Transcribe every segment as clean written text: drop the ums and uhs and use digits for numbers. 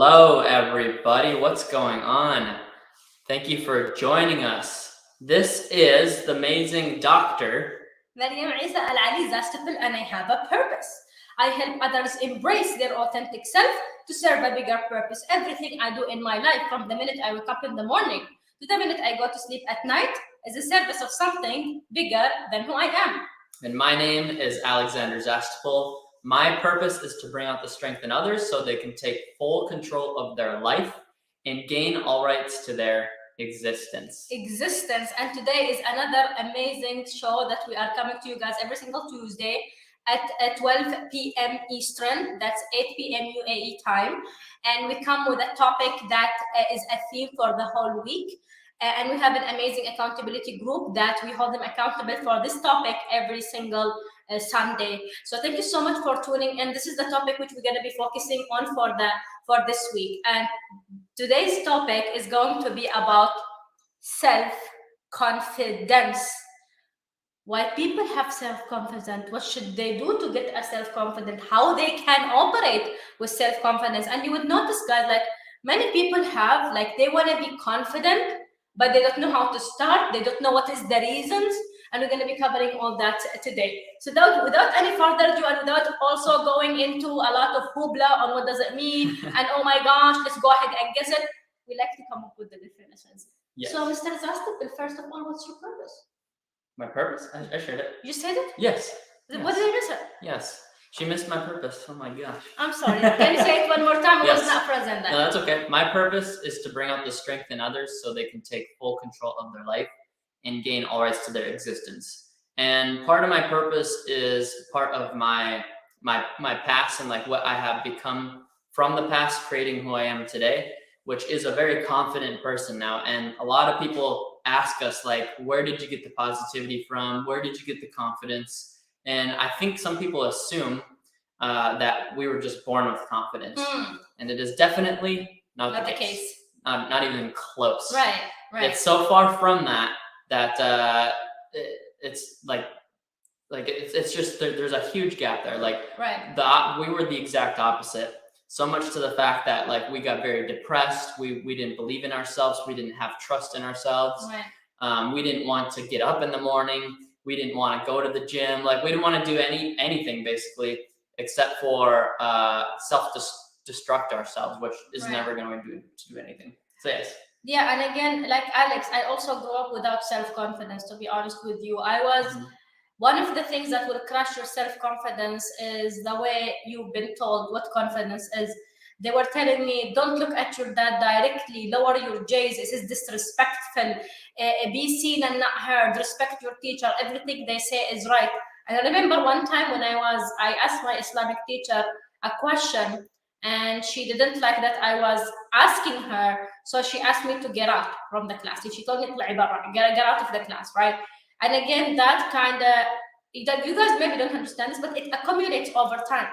Hello, everybody. What's going on? Thank you for joining us. This is the amazing Dr. Maryam Isa Al Ali Zastafil, and I have a purpose. I help others embrace their authentic self to serve a bigger purpose. Everything I do in my life, from the minute I wake up in the morning to the minute I go to sleep at night, is a service of something bigger than who I am. And my name is Alexander Zastapol. My purpose is to bring out the strength in others so they can take full control of their life and gain all rights to their existence. And today is another amazing show that we are coming to you guys every single Tuesday at 12 p.m. Eastern. That's 8 p.m. UAE time. And we come with a topic that is a theme for the whole week. And we have an amazing accountability group that we hold them accountable for this topic every single Sunday. So thank you so much for tuning in. This is the topic which we're going to be focusing on for this week. And today's topic is going to be about self-confidence. Why people have self-confidence, what should they do to get a self-confidence, how they can operate with self-confidence. And you would notice, guys, like many people have, like they want to be confident, but they don't know how to start. They don't know what is the reasons. And we're going to be covering all that today. So without any further ado, and without also going into a lot of hoopla on what does it mean, and oh my gosh, let's go ahead and guess it, we like to come up with the definitions. Yes. So Mr. Zastapil, first of all, what's your purpose? My purpose? I shared it. You said it? Yes. What did I miss it? Yes. She missed my purpose. Oh my gosh. I'm sorry. Can you say it one more time? Yes. I was not present then. No, that's okay. My purpose is to bring out the strength in others so they can take full control of their life and gain all rights to their existence. And part of my purpose is part of my past and like what I have become from the past, creating who I am today, which is a very confident person now. And a lot of people ask us, like, where did you get the positivity from? Where did you get the confidence? And I think some people assume that we were just born with confidence. And it is definitely not the case. Not even close. Right. It's so far from that it's like it's just there's a huge gap there. Like we were the exact opposite. So much to the fact that like we got very depressed. We didn't believe in ourselves. We didn't have trust in ourselves. We didn't want to get up in the morning. We didn't want to go to the gym. Like we didn't want to do anything basically except for self-destruct ourselves, which is never going to do anything. So yes. Yeah, and again, like Alex, I also grew up without self-confidence, to be honest with you. I was one of the things that will crush your self-confidence is the way you've been told what confidence is. They were telling me, don't look at your dad directly, lower your gaze, this is disrespectful, be seen and not heard, respect your teacher, everything they say is right. And I remember one time when I asked my Islamic teacher a question, and she didn't like that I was asking her, so she asked me to get out from the class. She told me, get out of the class, right? And again, that kind of, you guys maybe don't understand this, but it accumulates over time.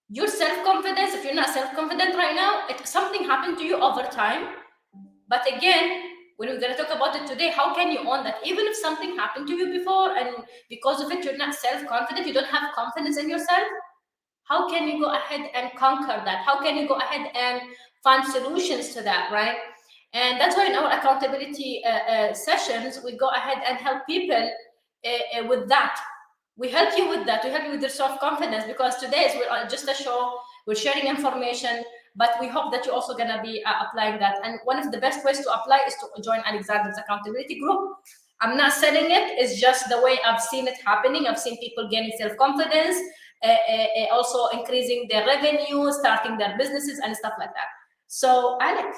Your self-confidence, if you're not self-confident right now, something happened to you over time. But again, when we're going to talk about it today, how can you own that? Even if something happened to you before, and because of it, you're not self-confident, you don't have confidence in yourself, how can you go ahead and conquer that? How can you go ahead and find solutions to that, right? And that's why in our accountability sessions, we go ahead and help people with that. We help you with that. We help you with your self-confidence, because today is just a show. We're sharing information, but we hope that you're also going to be applying that. And one of the best ways to apply is to join Alexander's accountability group. I'm not selling it. It's just the way I've seen it happening. I've seen people gaining self-confidence, also increasing their revenue, starting their businesses and stuff like that. So Alex,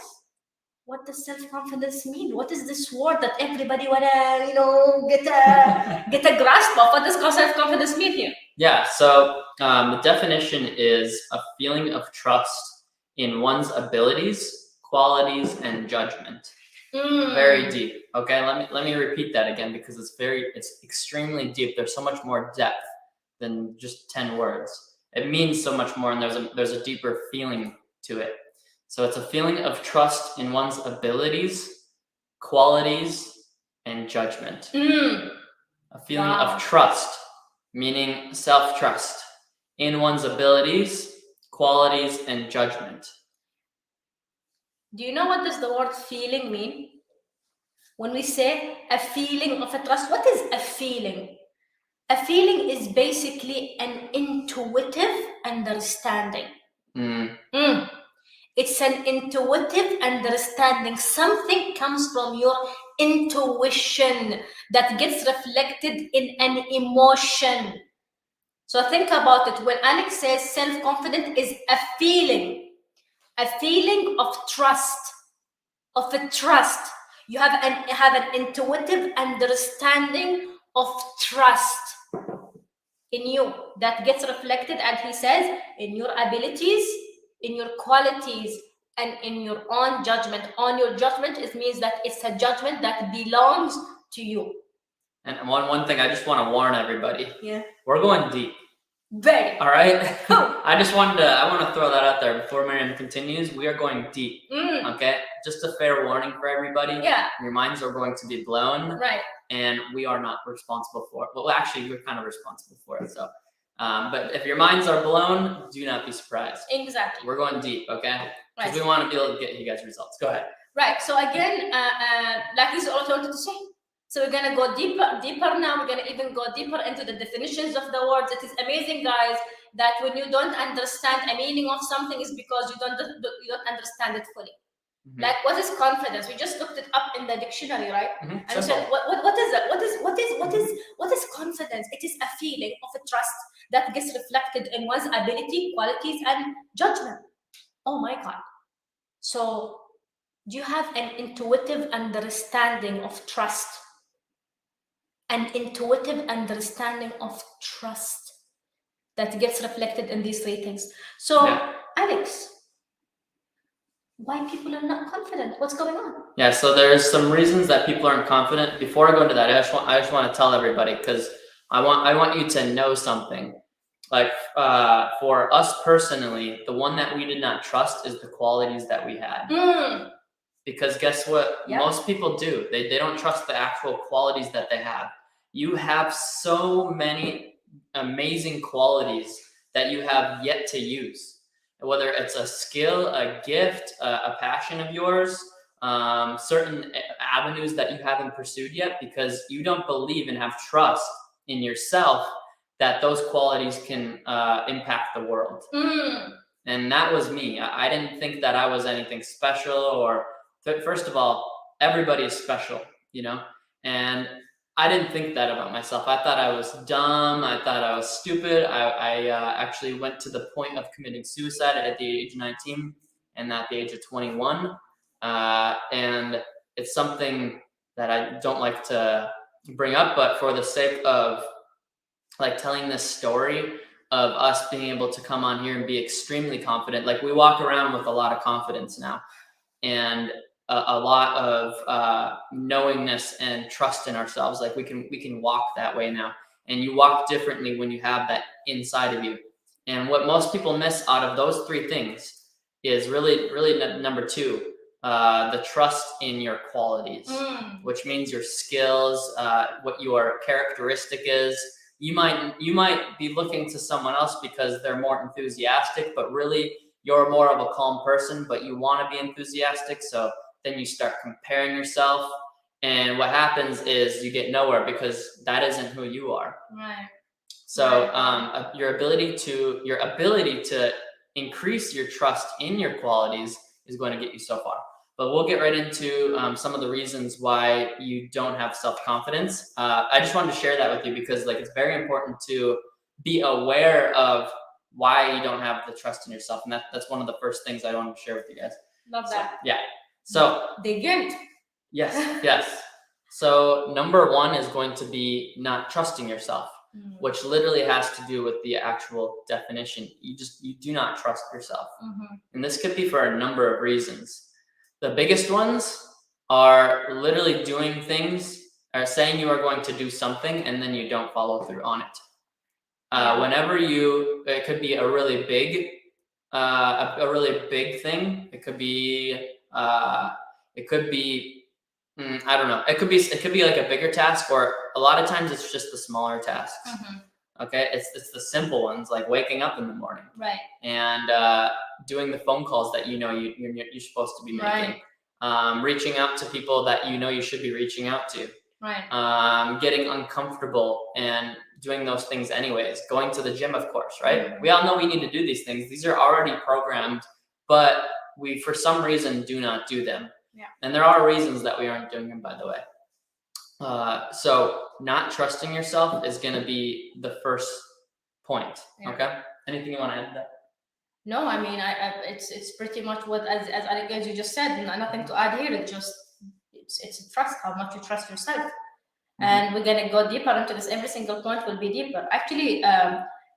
what does self-confidence mean? What is this word that everybody wanna, get a grasp of? What does self-confidence mean here? Yeah, so the definition is a feeling of trust in one's abilities, qualities, and judgment. Very deep. Okay, let me repeat that again, because it's extremely deep. There's so much more depth than just 10 words. It means so much more, and there's a deeper feeling to it. So it's a feeling of trust in one's abilities, qualities, and judgment. A feeling of trust, meaning self-trust, in one's abilities, qualities, and judgment. Do you know what does the word feeling mean? When we say a feeling of a trust, what is a feeling? A feeling is basically an intuitive understanding. It's an intuitive understanding. Something comes from your intuition that gets reflected in an emotion. So think about it. When Alex says self-confident is a feeling of trust, of a trust. You have an intuitive understanding of trust in you that gets reflected, and he says, in your abilities, in your qualities, and in your own judgment. On your judgment, it means that it's a judgment that belongs to you. And one thing I just want to warn everybody. Yeah. We're going deep. Very. All right. I want to throw that out there before Miriam continues. We are going deep. Okay. Just a fair warning for everybody. Yeah. Your minds are going to be blown. Right. And we are not responsible for it. Well, actually, we're kind of responsible for it. So, but if your minds are blown, do not be surprised. Exactly. We're going deep. Okay. Because Right. we want to be able to get you guys results. Go ahead. Right. So again, like he's also wanted to say. So we're gonna go deeper now. We're gonna even go deeper into the definitions of the words. It is amazing, guys, that when you don't understand a meaning of something is because you don't understand it fully. Mm-hmm. Like, what is confidence? We just looked it up in the dictionary, right? Mm-hmm. And we said, what is it? What is confidence? It is a feeling of a trust that gets reflected in one's ability, qualities, and judgment. Oh my God! So, do you have an intuitive understanding of trust? An intuitive understanding of trust that gets reflected in these three things. So, yeah. Alex, why people are not confident? What's going on? Yeah, so there's some reasons that people aren't confident. Before I go into that, I just want to tell everybody, because I want you to know something. Like for us personally, the one that we did not trust is the qualities that we had. Because guess what? Yep. Most people do. They don't trust the actual qualities that they have. You have so many amazing qualities that you have yet to use. Whether it's a skill, a gift, a passion of yours, certain avenues that you haven't pursued yet because you don't believe and have trust in yourself that those qualities can impact the world. And that was me. I didn't think that I was anything special, or first of all, everybody is special, you know? And I didn't think that about myself. I thought I was dumb. I thought I was stupid. I actually went to the point of committing suicide at the age of 19 and at the age of 21. And it's something that I don't like to bring up, but for the sake of like telling this story of us being able to come on here and be extremely confident. Like, we walk around with a lot of confidence now, and a lot of knowingness and trust in ourselves. Like, we can walk that way now, and you walk differently when you have that inside of you. And what most people miss out of those three things is really number two, the trust in your qualities, which means your skills, what your characteristic is. You might be looking to someone else because they're more enthusiastic, but really you're more of a calm person, but you want to be enthusiastic. So then you start comparing yourself, and what happens is you get nowhere because that isn't who you are. Right. So your ability to increase your trust in your qualities is going to get you so far. But we'll get right into some of the reasons why you don't have self-confidence. I just wanted to share that with you because, like, it's very important to be aware of why you don't have the trust in yourself, and that's one of the first things I want to share with you guys. Love that. Yeah. So dig in. Yes. So number one is going to be not trusting yourself, which literally has to do with the actual definition. You do not trust yourself, and this could be for a number of reasons. The biggest ones are literally doing things, or saying you are going to do something and then you don't follow through on it. Whenever it could be a really big thing. It could be I don't know. It could be like a bigger task, or a lot of times it's just the smaller tasks. Okay, it's the simple ones like waking up in the morning Right. and doing the phone calls that you're supposed to be making, Right. reaching out to people that you should be reaching out to, Right. getting uncomfortable and doing those things anyways, going to the gym, of course, right? Mhm. We all know we need to do these things. These are already programmed, but we for some reason do not do them. Yeah. And there are reasons that we aren't doing them, by the way. So not trusting yourself is going to be the first point. Yeah. Okay. Anything you want to add to that? No, I mean, it's pretty much what as you just said. Nothing to add here. It's trust. How much you trust yourself, and we're gonna go deeper into this. Every single point will be deeper. Actually,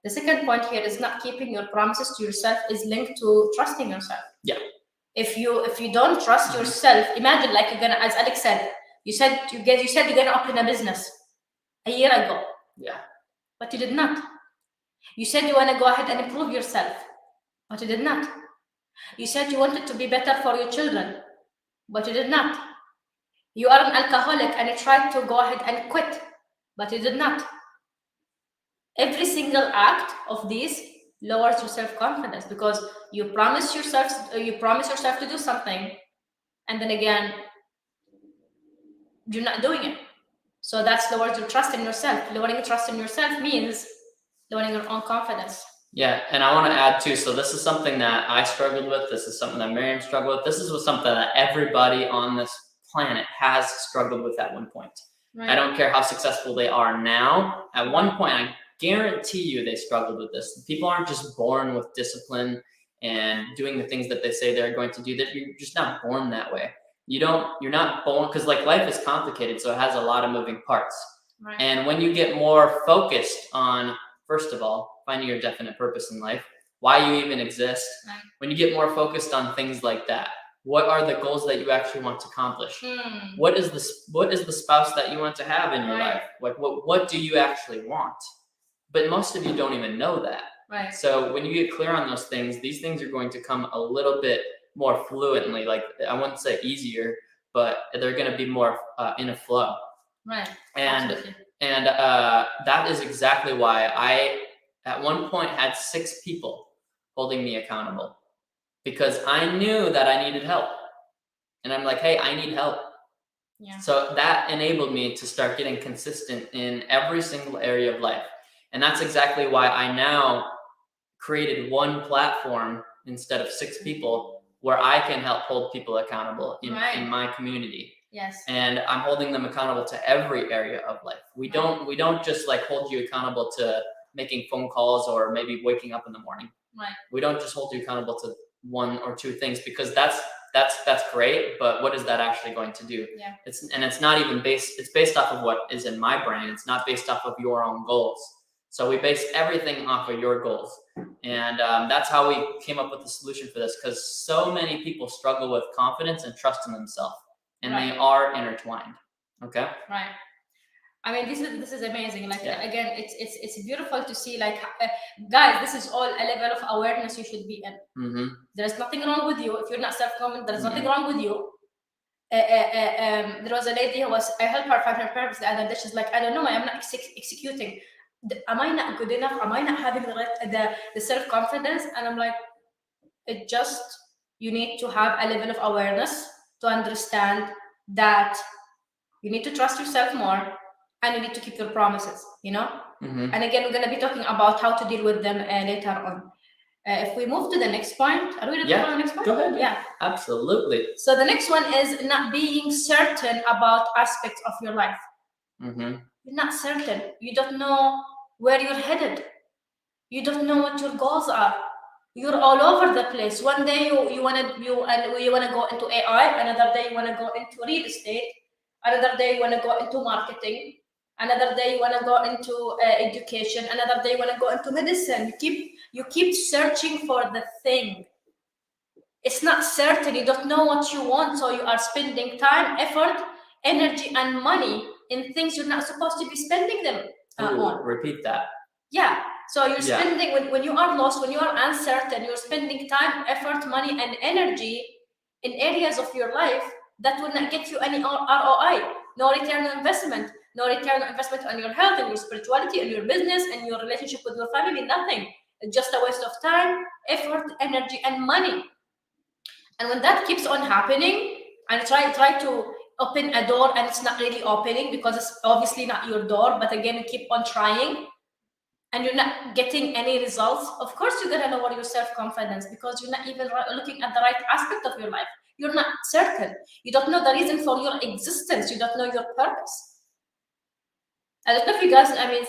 the second point here is not keeping your promises to yourself is linked to trusting yourself. Yeah. If you don't trust yourself, imagine like you're gonna, as Alex said, you said you're gonna open a business a year ago. Yeah. But you did not. You said you want to go ahead and improve yourself, but you did not. You said you wanted to be better for your children, but you did not. You are an alcoholic and you tried to go ahead and quit, but you did not. Every single act of these lowers your self-confidence because you promise yourself to do something, and then again, you're not doing it. So that's lowers your trust in yourself. Lowering your trust in yourself means lowering your own confidence. Yeah, and I want to add too. So this is something that I struggled with. This is something that Miriam struggled with. This is something that everybody on this planet has struggled with at one point. Right. I don't care how successful they are now. At one point, I guarantee you they struggled with this. People aren't just born with discipline and doing the things that they say they're going to do. That you're just not born that way. You're not born, because like life is complicated, so it has a lot of moving parts. Right. And when you get more focused on, first of all, finding your definite purpose in life, why you even exist, Right. when you get more focused on things like that, what are the goals that you actually want to accomplish? Hmm. What is the spouse that you want to have in your Right. life? Like what do you actually want? But most of you don't even know that. Right. So when you get clear on those things, these things are going to come a little bit more fluently. Like I wouldn't say easier, but they're going to be more in a flow. Right. And Absolutely. and that is exactly why I at one point had 6 people holding me accountable, because I knew that I needed help. And I'm like, hey, I need help. Yeah. So that enabled me to start getting consistent in every single area of life. And that's exactly why I now created one platform instead of 6 people where I can help hold people accountable in my community. Yes. And I'm holding them accountable to every area of life. We don't just like hold you accountable to making phone calls or maybe waking up in the morning. Right. We don't just hold you accountable to 1 or 2 things, because that's great, but what is that actually going to do? Yeah. It's not even it's based off of what is in my brain. It's not based off of your own goals. So we base everything off of your goals. And that's how we came up with the solution for this, because so many people struggle with confidence and trust in themselves, and they are intertwined. Okay. Right. I mean, this is amazing. Like again, it's beautiful to see. Like, guys, this is all a level of awareness you should be in. Mm-hmm. There's nothing wrong with you if you're not self-confident. There's nothing wrong with you. There was a lady who I helped her find her purpose the other day. She's like, I don't know, I am not executing. Am I not good enough? Am I not having the self-confidence? And I'm like, you need to have a level of awareness to understand that you need to trust yourself more, and you need to keep your promises, Mm-hmm. And again, we're going to be talking about how to deal with them later on. If we move to the next point, are we ready for the next point? Go ahead. Yeah, Absolutely. so the next one is not being certain about aspects of your life. Mm-hmm. You're not certain. You don't know where you're headed. You don't know what your goals are. You're all over the place. One day you wanna go into AI. Another day you wanna go into real estate. Another day you wanna go into marketing. Another day you wanna go into education. Another day you wanna go into medicine. You keep searching for the thing. It's not certain. You don't know what you want, so you are spending time, effort, energy, and money in things you're not supposed to be spending them on. Repeat that. Yeah. So you're spending, when you are lost, when you are uncertain, you're spending time, effort, money, and energy in areas of your life that will not get you any ROI, no return on investment. no return on investment on your health and your spirituality and your business and your relationship with your family, nothing. It's just a waste of time, effort, energy, and money. And when that keeps on happening, and try to open a door and it's not really opening because it's obviously not your door, but again, you keep on trying and you're not getting any results, of course you're gonna lower your self-confidence because you're not even looking at the right aspect of your life. You're not certain. You don't know the reason for your existence. You don't know your purpose. I don't know if you guys, I mean,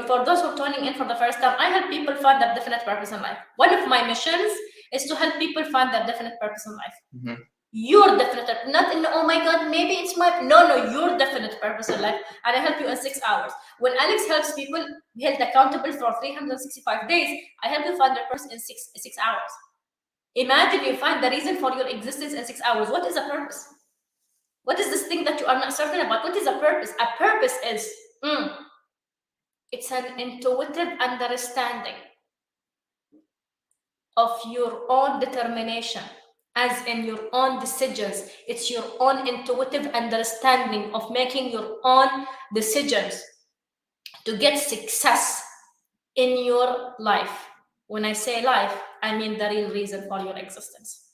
for those who are tuning in for the first time, I help people find their definite purpose in life. One of my missions is to help people find their definite purpose in life. Mm-hmm. Your definite, not in, oh my God, maybe it's my, no, your definite purpose in life. And I help you in 6 hours. When Alex helps people be held accountable for 365 days, I help you find their purpose in six hours. Imagine you find the reason for your existence in 6 hours. What is a purpose? What is this thing that you are not certain about? What is a purpose? A purpose is, it's an intuitive understanding of your own determination, as in your own decisions. It's your own intuitive understanding of making your own decisions to get success in your life. When I say life, I mean the real reason for your existence.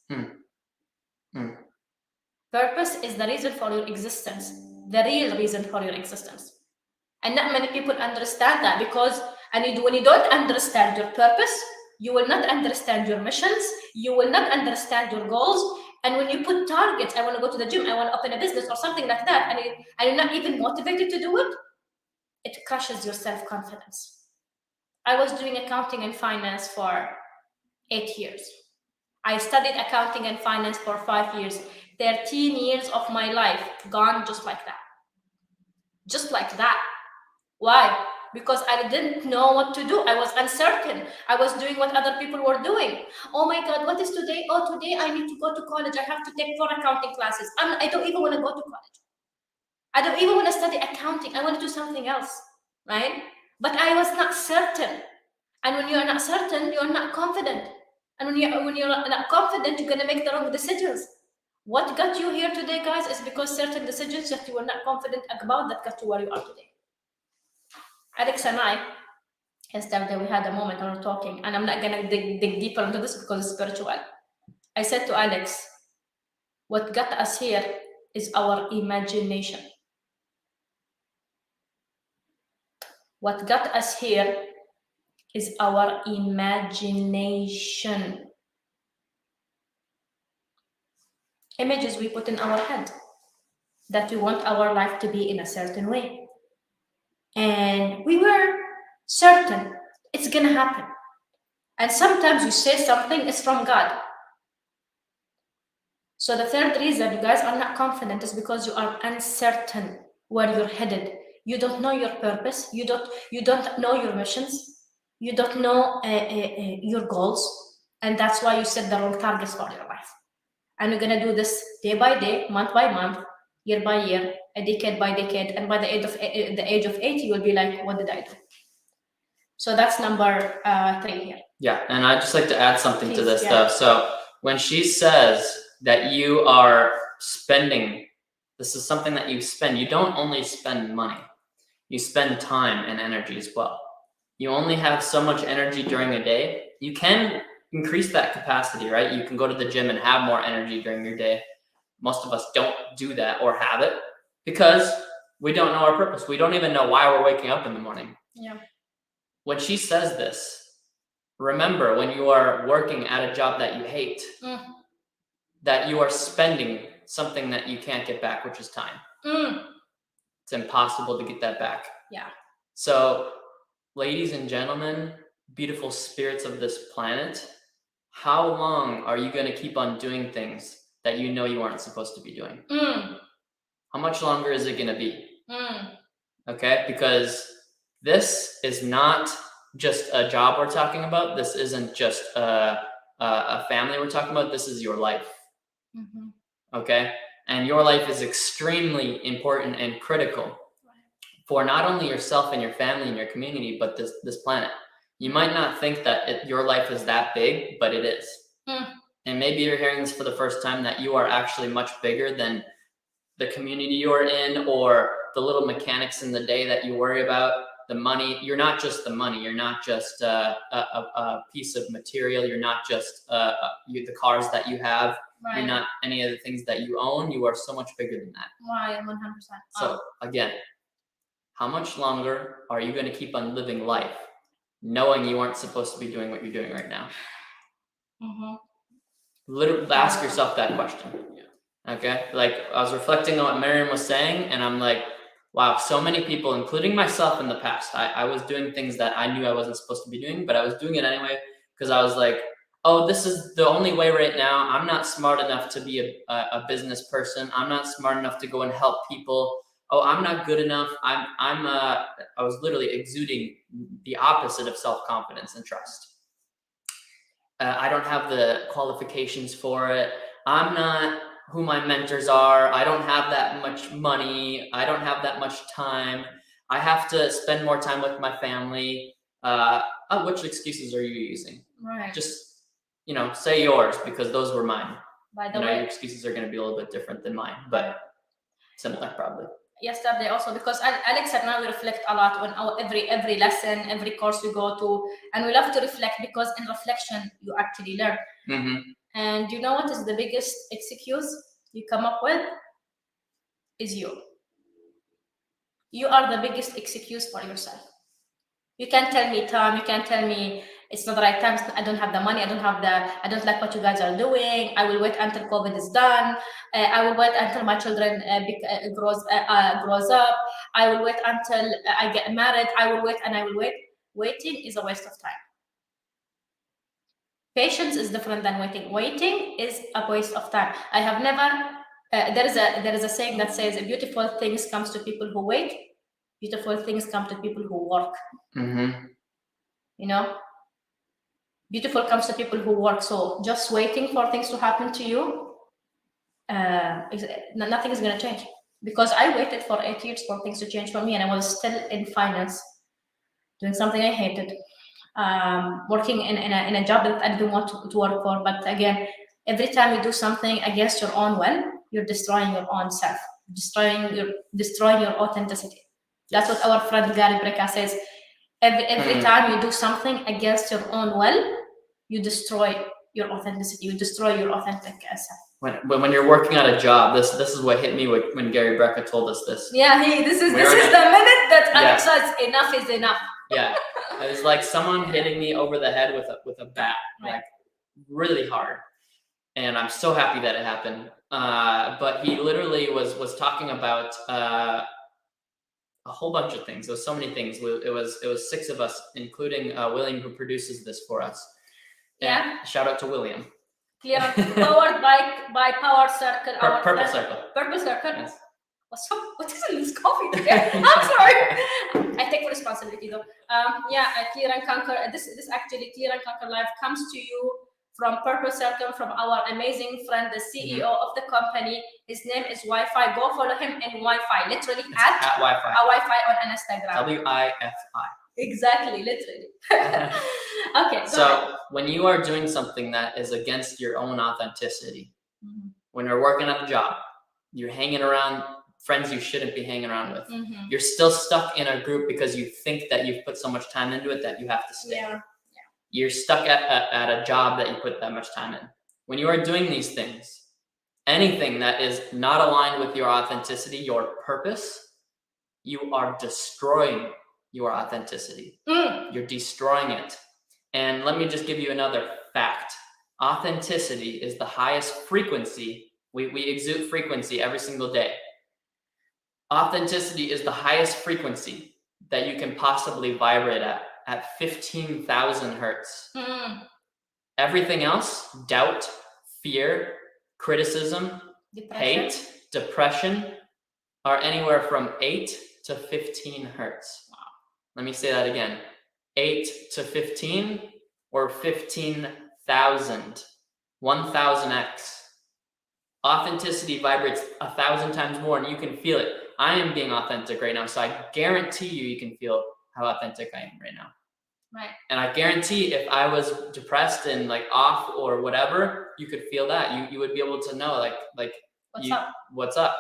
Purpose is the reason for your existence, the real reason for your existence. And not many people understand that, because when you don't understand your purpose, you will not understand your missions, you will not understand your goals. And when you put targets, I want to go to the gym, I want to open a business or something like that, and you're not even motivated to do it, it crushes your self-confidence. I was doing accounting and finance for 8 years. I studied accounting and finance for 5 years. 13 years of my life gone just like that. Just like that. Why? Because I didn't know what to do. I was uncertain. I was doing what other people were doing. Oh my God, what is today? Oh, today I need to go to college. I have to take 4 accounting classes. I don't even want to go to college. I don't even want to study accounting. I want to do something else, right? But I was not certain. And when you're not certain, you're not confident. And when you're not confident, you're going to make the wrong decisions. What got you here today, guys, is because certain decisions that you were not confident about that got you where you are today. Alex and I, yesterday we had a moment when we were talking, and I'm not going to dig deeper into this because it's spiritual. I said to Alex, what got us here is our imagination. What got us here is our imagination. Images we put in our head that we want our life to be in a certain way. And we were certain it's going to happen. And sometimes you say something is from God. So the third reason you guys are not confident is because you are uncertain where you're headed. You don't know your purpose. You don't know your missions. You don't know your goals. And that's why you set the wrong targets for your life. And you're going to do this day by day, month by month, year by year, a decade by decade. And by the age of 80, you'll be like, what did I do? So that's number 3 here. Yeah, and I'd just like to add something to this stuff. So when she says that you are spending, this is something that you spend. You don't only spend money. You spend time and energy as well. You only have so much energy during a day. You can increase that capacity, right? You can go to the gym and have more energy during your day. Most of us don't do that or have it because we don't know our purpose. We don't even know why we're waking up in the morning. Yeah. When she says this, remember when you are working at a job that you hate, that you are spending something that you can't get back, which is time. It's impossible to get that back. Yeah. So, ladies and gentlemen, beautiful spirits of this planet, how long are you going to keep on doing things that you know you aren't supposed to be doing? How much longer is it going to be? Okay, because this is not just a job we're talking about. This isn't just a family we're talking about. This is your life. Okay, and your life is extremely important and critical for not only yourself and your family and your community, but this planet. You might not think that your life is that big, but it is. And maybe you're hearing this for the first time, that you are actually much bigger than the community you're in or the little mechanics in the day that you worry about, the money. You're not just the money. You're not just a piece of material. You're not just the cars that you have. Right. You're not any of the things that you own. You are so much bigger than that. Right, 100%. So again, how much longer are you going to keep on living life knowing you aren't supposed to be doing what you're doing right now? Literally ask yourself that question. Okay, like I was reflecting on what Miriam was saying, and I'm like, wow, so many people, including myself in the past, I was doing things that I knew I wasn't supposed to be doing, but I was doing it anyway because I was like, oh, this is the only way right now. I'm not smart enough to be a business person. I'm not smart enough to go and help people. Oh, I'm not good enough. I was literally exuding the opposite of self-confidence and trust. I don't have the qualifications for it. I'm not who my mentors are. I don't have that much money. I don't have that much time. I have to spend more time with my family. Which excuses are you using? Right. Just, say yours, because those were mine. By the way, your excuses are going to be a little bit different than mine, but similar probably. Yesterday also, because Alex and I, we reflect a lot on our every lesson, every course we go to, and we love to reflect because in reflection you actually learn. Mm-hmm. And you know what is the biggest excuse you come up with? Is you. You are the biggest excuse for yourself. You can't tell me, Tom, you can't tell me it's not the right time. I don't have the money. I don't like what you guys are doing. I will wait until COVID is done. I will wait until my children grows up. I will wait until I get married. I will wait and I will wait. Waiting is a waste of time. Patience is different than waiting. Waiting is a waste of time. I have never. There is a saying that says, "Beautiful things comes to people who wait. Beautiful things come to people who work." Mm-hmm. Beautiful comes to people who work. So just waiting for things to happen to you, nothing is going to change. Because I waited for 8 years for things to change for me, and I was still in finance, doing something I hated, working in a job that I didn't want to work for. But again, every time you do something against your own will, you're destroying your own self, destroying your authenticity. That's what our friend Gary Brecka says. Every time you do something against your own will, you destroy your authenticity. You destroy your authentic self. When you're working on a job, this is what hit me when Gary Brecka told us this. Yeah, this is the minute that Alex says enough is enough. Yeah, it was like someone hitting me over the head with a bat, like really hard. And I'm so happy that it happened. But he literally was talking about a whole bunch of things. There was so many things. It was 6 of us, including William, who produces this for us. Yeah. And shout out to William. Clear, powered by Power Circle. Purple Circle. Purple Circle. Yes. What is in this coffee today? I'm sorry. I take responsibility though. Clear and Conquer. This actually Clear and Conquer Live comes to you from Purple Circle, from our amazing friend, the CEO of the company. His name is Wi-Fi. Go follow him in Wi-Fi. Literally at Wi-Fi. A Wi-Fi on Instagram. WIFI. Exactly, literally. Okay. So when you are doing something that is against your own authenticity, when you're working at a job, you're hanging around friends you shouldn't be hanging around with. You're still stuck in a group because you think that you've put so much time into it that you have to stay. Yeah. You're stuck at a job that you put that much time in. When you are doing these things, anything that is not aligned with your authenticity, your purpose, you are destroying your authenticity. You're destroying it. And let me just give you another fact. Authenticity is the highest frequency. We exude frequency every single day. Authenticity is the highest frequency that you can possibly vibrate at 15,000 hertz. Everything else, doubt, fear, criticism, hate, depression, are anywhere from 8 to 15 hertz. Wow. Let me say that again. 8 to 15 or 15,000. 1000x. Authenticity vibrates 1,000 times more, and you can feel it. I am being authentic right now, so I guarantee you can feel how authentic I am right now. Right. And I guarantee if I was depressed and like off or whatever, you could feel that. You would be able to know like what's up.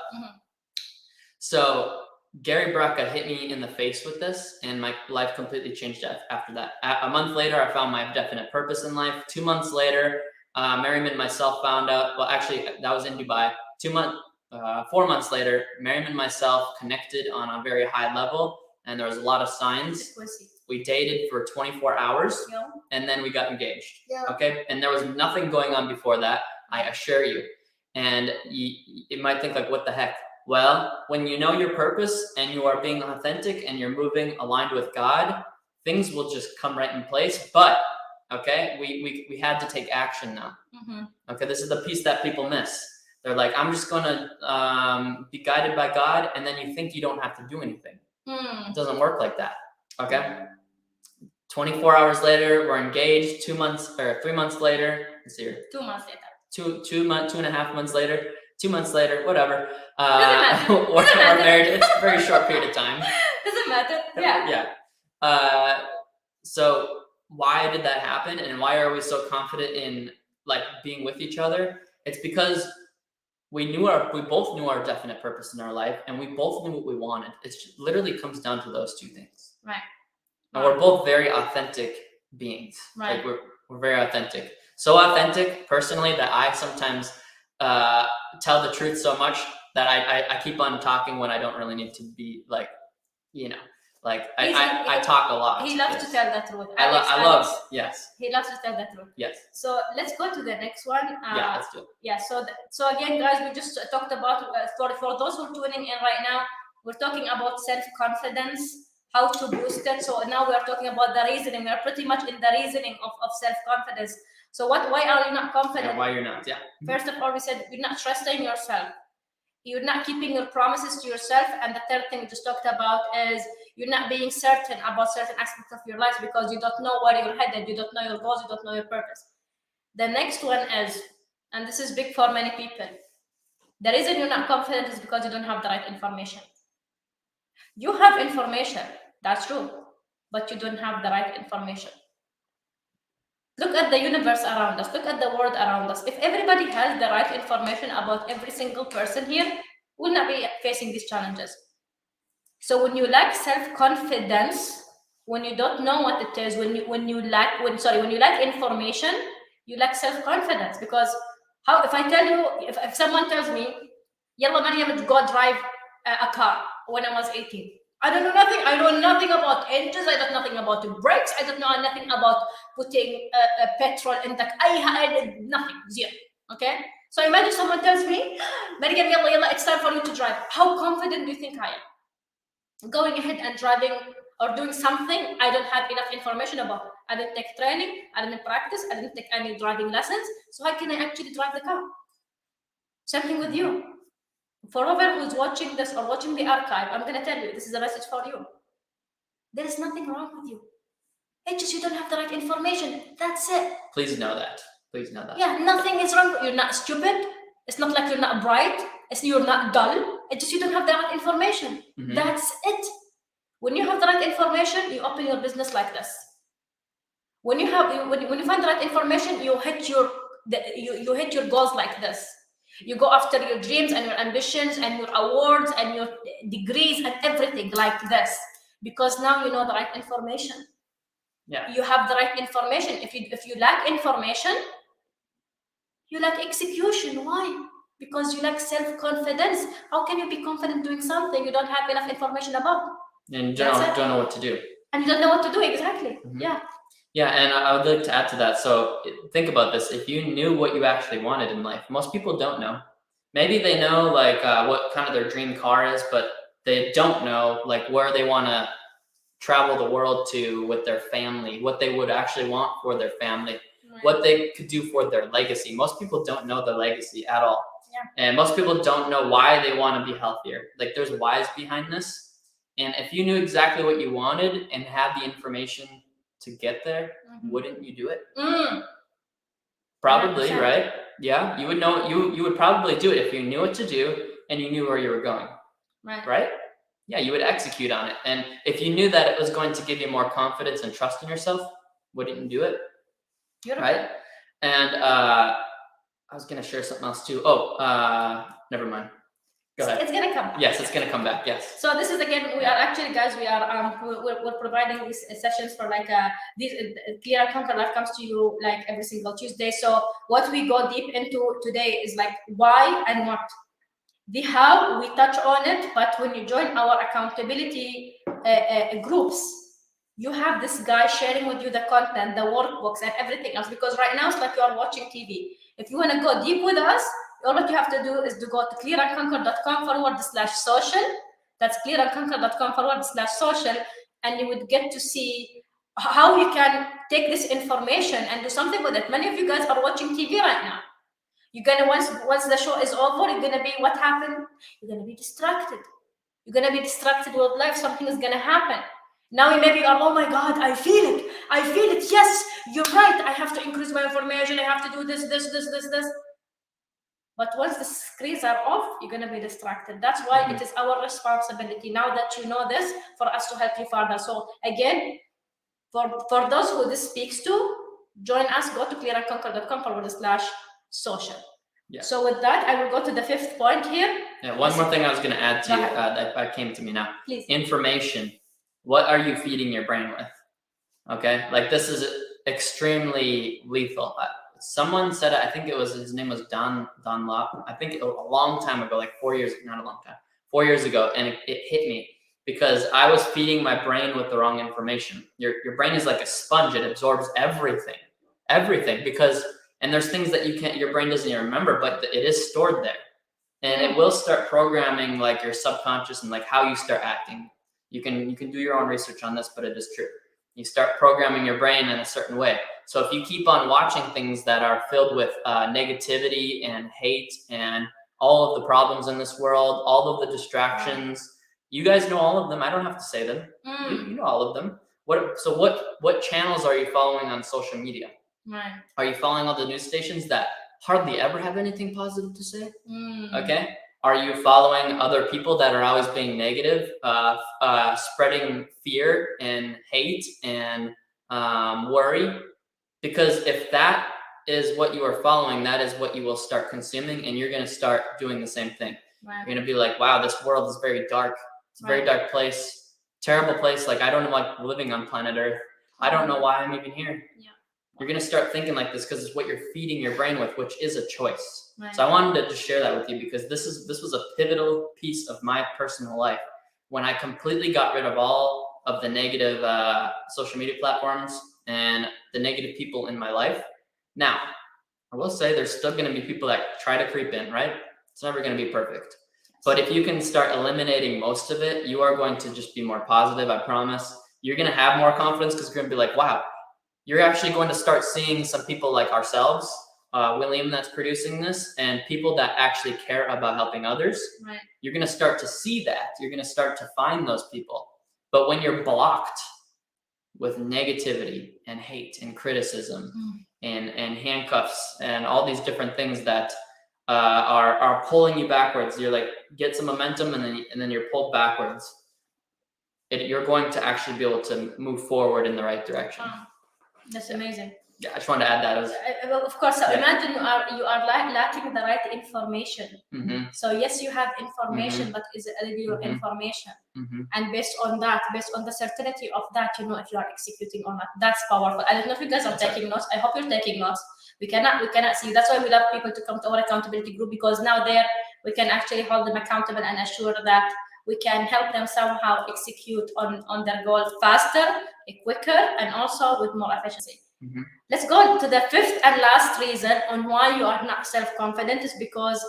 So Gary Braca hit me in the face with this, and my life completely changed after that. A month later, I found my definite purpose in life. 2 months later, Miriam and myself found out. Well, actually, that was in Dubai. 4 months later, Miriam and myself connected on a very high level, and there was a lot of signs. We dated for 24 hours, and then we got engaged. Okay, and there was nothing going on before that, I assure you. And you might think like, what the heck? Well, when you know your purpose and you are being authentic and you're moving aligned with God, things will just come right in place. But okay, we had to take action now. Okay, this is the piece that people miss. They're like, I'm just gonna be guided by God, and then you think you don't have to do anything. It doesn't work like that. Okay. 24 hours later, we're engaged. 3 months later. Let's see here. 2 months later. 2.5 months later. 2 months later, whatever. Doesn't We're matter. married. It's a very short period of time. Doesn't matter. Yeah. Yeah. So why did that happen, and why are we so confident in like being with each other? It's because we both knew our definite purpose in our life, and we both knew what we wanted. It literally comes down to those two things. Right. And we're both very authentic beings. Right. Like we're very authentic. So authentic, personally, that I sometimes tell the truth so much that I keep on talking when I don't really need to be, like, you know, like I talk a lot. He loves to tell the truth. I love, yes. He loves to tell the truth. Yes. So let's go to the next one. Yeah, let's do it. Yeah. So again, guys, we just talked about for those who are tuning in right now, we're talking about self-confidence, how to boost it. So now we are talking about the reasoning. We are pretty much in the reasoning of self-confidence. So why are you not confident? Yeah, why you're not? Yeah. First of all, we said you're not trusting yourself. You're not keeping your promises to yourself. And the third thing we just talked about is you're not being certain about certain aspects of your life because you don't know where you're headed. You don't know your goals. You don't know your purpose. The next one is, and this is big for many people, the reason you're not confident is because you don't have the right information. You have information, that's true, but you don't have the right information. Look at the universe around us. Look at the world around us. If everybody has the right information about every single person here, we'll not be facing these challenges. So when you lack self-confidence, when you don't know what it is, when you lack information, you lack self-confidence. Because if I tell you, if someone tells me, Yalla Maryam, go drive a car when I was 18. I don't know nothing. I know nothing about engines. I know nothing about the brakes. I don't know nothing about putting petrol in the. I did nothing. Zero. Okay. So imagine someone tells me, Maryam, yalla, it's time for you to drive. How confident do you think I am? Going ahead and driving or doing something I don't have enough information about. I didn't take training. I didn't practice. I didn't take any driving lessons. So how can I actually drive the car? Same thing with you. For whoever who's watching this or watching the archive, I'm going to tell you, this is a message for you. There is nothing wrong with you. It's just you don't have the right information. That's it. Please know that. Please know that. Yeah, nothing is wrong. You're not stupid. It's not like you're not bright. You're not dull. It's just you don't have the right information. Mm-hmm. That's it. When you have the right information, you open your business like this. When you find the right information, you hit your goals like this. You go after your dreams and your ambitions and your awards and your degrees and everything like this, because now you know the right information. Yeah. You have the right information. If you lack information, you lack execution. Why? Because you lack self-confidence. How can you be confident doing something you don't have enough information about? And you don't know what to do. And you don't know what to do, exactly. Mm-hmm. Yeah. Yeah, and I would like to add to that. So think about this. If you knew what you actually wanted in life, most people don't know. Maybe they know like what kind of their dream car is, but they don't know like where they want to travel the world to with their family, what they would actually want for their family, right, what they could do for their legacy. Most people don't know their legacy at all. Yeah. And most people don't know why they want to be healthier. Like there's whys behind this. And if you knew exactly what you wanted and had the information to get there, wouldn't you do it? Probably, 100%. Right? Yeah, you would know. You would probably do it if you knew what to do and you knew where you were going. Right? Yeah, you would execute on it. And if you knew that it was going to give you more confidence and trust in yourself, wouldn't you do it? Beautiful. Right? And I was gonna share something else too. Oh, never mind. Go ahead. It's gonna come back. Yes, it's gonna come back. Yes. So this is again, we are actually, guys, we're providing these sessions for like these Clear and Conquer that comes to you like every single Tuesday. So what we go deep into today is like why and what. The how we touch on it, but when you join our accountability groups, you have this guy sharing with you the content, the workbooks, and everything else. Because right now it's like you are watching TV. If you want to go deep with us, all that you have to do is to go to clearandconquer.com/social. That's clearandconquer.com/social, and you would get to see how you can take this information and do something with it. Many of you guys are watching TV right now. You're gonna once the show is over, you're gonna be what happened? You're gonna be distracted. You're gonna be distracted with life. Something is gonna happen. Now maybe you are, oh my God, I feel it. I feel it. Yes, you're right. I have to increase my information. I have to do this. But once the screens are off, you're going to be distracted. That's why it is our responsibility, now that you know this, for us to help you further. So again, for those who this speaks to, join us. Go to clearandconquer.com/social. Yeah. So with that, I will go to the fifth point here. Yeah, one more thing I was going to add to you that came to me now. Please. Information. What are you feeding your brain with? Okay, like this is extremely lethal. Someone said it, I think it was, his name was Don Lop. I think a long time ago, like 4 years, not a long time, 4 years ago, and it hit me because I was feeding my brain with the wrong information. Your brain is like a sponge; it absorbs everything, because, and there's things that your brain doesn't even remember, but it is stored there, and it will start programming like your subconscious and like how you start acting. You can do your own research on this, but it is true. You start programming your brain in a certain way. So if you keep on watching things that are filled with negativity and hate and all of the problems in this world, all of the distractions, you guys know all of them. I don't have to say them. You know all of them. What channels are you following on social media? Right. Are you following all the news stations that hardly ever have anything positive to say? Okay. Are you following other people that are always being negative, spreading fear and hate and worry? Because if that is what you are following, that is what you will start consuming, and you're going to start doing the same thing. Right. You're going to be like, wow, this world is very dark. It's a very dark place, terrible place. Like, I don't like living on planet Earth. I don't know why I'm even here. Yeah. You're going to start thinking like this because it's what you're feeding your brain with, which is a choice. Right. So I wanted to just share that with you because this was a pivotal piece of my personal life when I completely got rid of all of the negative social media platforms and the negative people in my life. Now, I will say there's still going to be people that try to creep in, right? It's never going to be perfect. But if you can start eliminating most of it, you are going to just be more positive, I promise. You're going to have more confidence because you're going to be like, wow, you're actually going to start seeing some people like ourselves, William that's producing this, and people that actually care about helping others. Right. You're going to start to see that. You're going to start to find those people. But when you're blocked with negativity and hate and criticism and handcuffs and all these different things that are pulling you backwards, you're like, get some momentum and then you're pulled backwards. You're going to actually be able to move forward in the right direction. That's amazing. Yeah, I just wanted to add that. Well, of course. So imagine you are lacking the right information. So yes, you have information, but is it really your information? And based on that, based on the certainty of that, you know if you are executing or not. That's powerful. I don't know if you guys are taking notes. I hope you're taking notes. We cannot see. That's why we love people to come to our accountability group, because now there we can actually hold them accountable and assure that we can help them somehow execute on their goal faster, quicker, and also with more efficiency. Let's go to the fifth and last reason on why you are not self-confident is because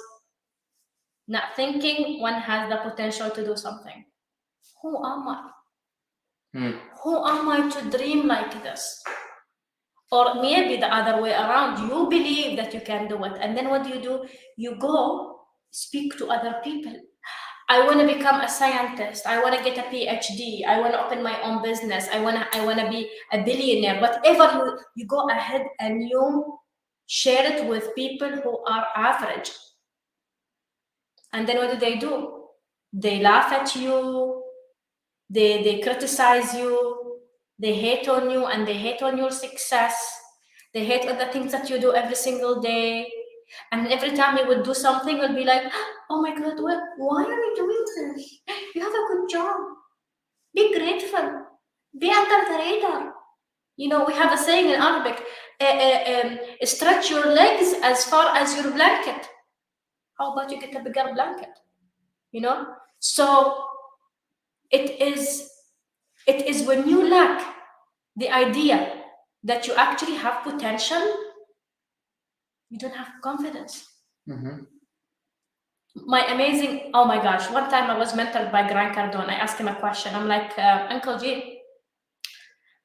not thinking one has the potential to do something. Who am I? Who am I to dream like this? Or maybe the other way around, you believe that you can do it. And then what do? You go speak to other people. I want to become a scientist. I want to get a PhD. I want to open my own business. I want to be a billionaire. Whatever you go ahead and you share it with people who are average. And then what do? They laugh at you. They criticize you. They hate on you, and they hate on your success. They hate on the things that you do every single day. And every time he would do something, we'll be like, oh my God, why are you doing this? You have a good job. Be grateful. Be under the radar. You know, we have a saying in Arabic, stretch your legs as far as your blanket. How about you get a bigger blanket? You know? So it is when you lack the idea that you actually have potential, you don't have confidence. Mm-hmm. Oh my gosh, one time I was mentored by Grant Cardone. I asked him a question. I'm like, Uncle G,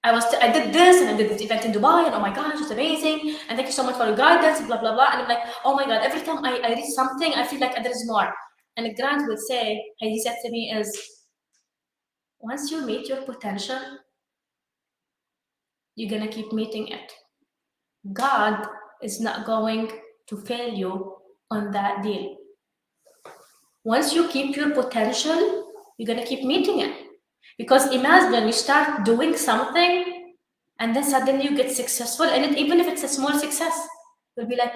I did this and I did this event in Dubai, and oh my gosh, it's amazing. And thank you so much for your guidance, blah, blah, blah. And I'm like, oh my God, every time I read something, I feel like there is more. And Grant would say, and he said to me is, once you meet your potential, you're gonna keep meeting it. God is not going to fail you on that deal. Once you keep your potential, you're gonna keep meeting it. Because imagine you start doing something and then suddenly you get successful, and even if it's a small success, you'll be like,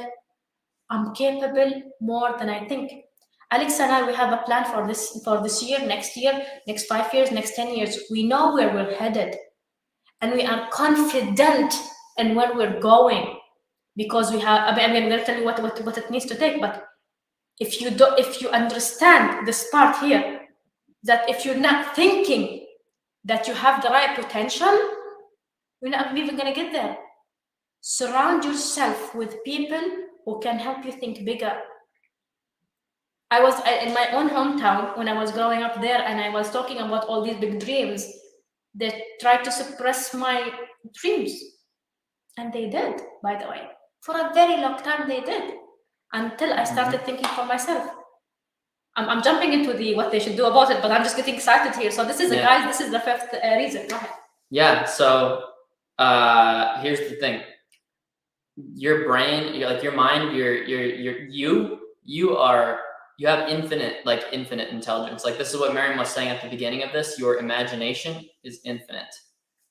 I'm capable more than I think. Alex and I, we have a plan for this year, next 5 years, next 10 years. We know where we're headed, and we are confident in where we're going, because we have. I mean, I'm going to tell you what it needs to take. But if you understand this part here, that if you're not thinking that you have the right potential, you're not even going to get there. Surround yourself with people who can help you think bigger. I was in my own hometown when I was growing up there, and I was talking about all these big dreams. They tried to suppress my dreams. And they did, by the way. For a very long time, they did. Until I started thinking for myself. I'm jumping into what they should do about it, but I'm just getting excited here. So this is guys, this is the fifth reason. Go ahead. Yeah. So here's the thing. Your brain, your mind, you have infinite intelligence. Like, this is what Miriam was saying at the beginning of this. Your imagination is infinite.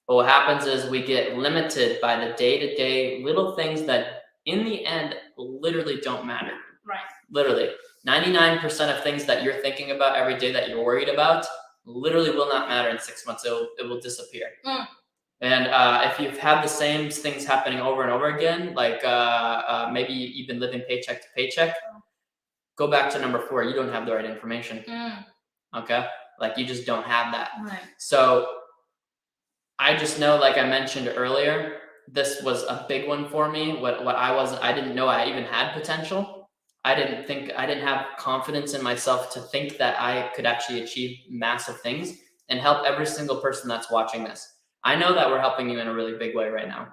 But what happens is we get limited by the day-to-day little things that in the end literally don't matter. Right. Literally. 99% of things that you're thinking about every day that you're worried about literally will not matter in 6 months. It will disappear. And if you've had the same things happening over and over again, like maybe you've been living paycheck to paycheck, go back to number 4. You don't have the right information. Okay? Like, you just don't have that. Right. So I just know, like I mentioned earlier, this was a big one for me. I didn't know I even had potential. I didn't have confidence in myself to think that I could actually achieve massive things and help every single person that's watching this. I know that we're helping you in a really big way right now.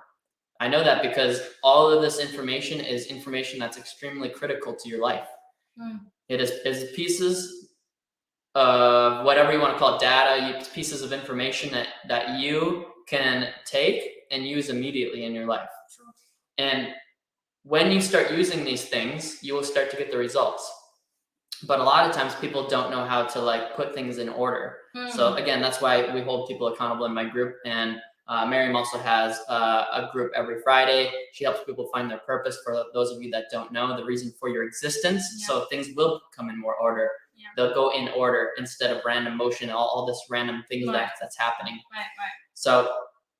I know that because all of this information is information that's extremely critical to your life. It is pieces of whatever you want to call it, data, pieces of information that you can take and use immediately in your life. Sure. And when you start using these things, you will start to get the results. But a lot of times people don't know how to put things in order. So again, that's why we hold people accountable in my group. And Miriam also has a group every Friday. She helps people find their purpose. For those of you that don't know, the reason for your existence. Yeah. So things will come in more order. Yeah. They'll go in order instead of random motion, all this random things that's happening. Right. So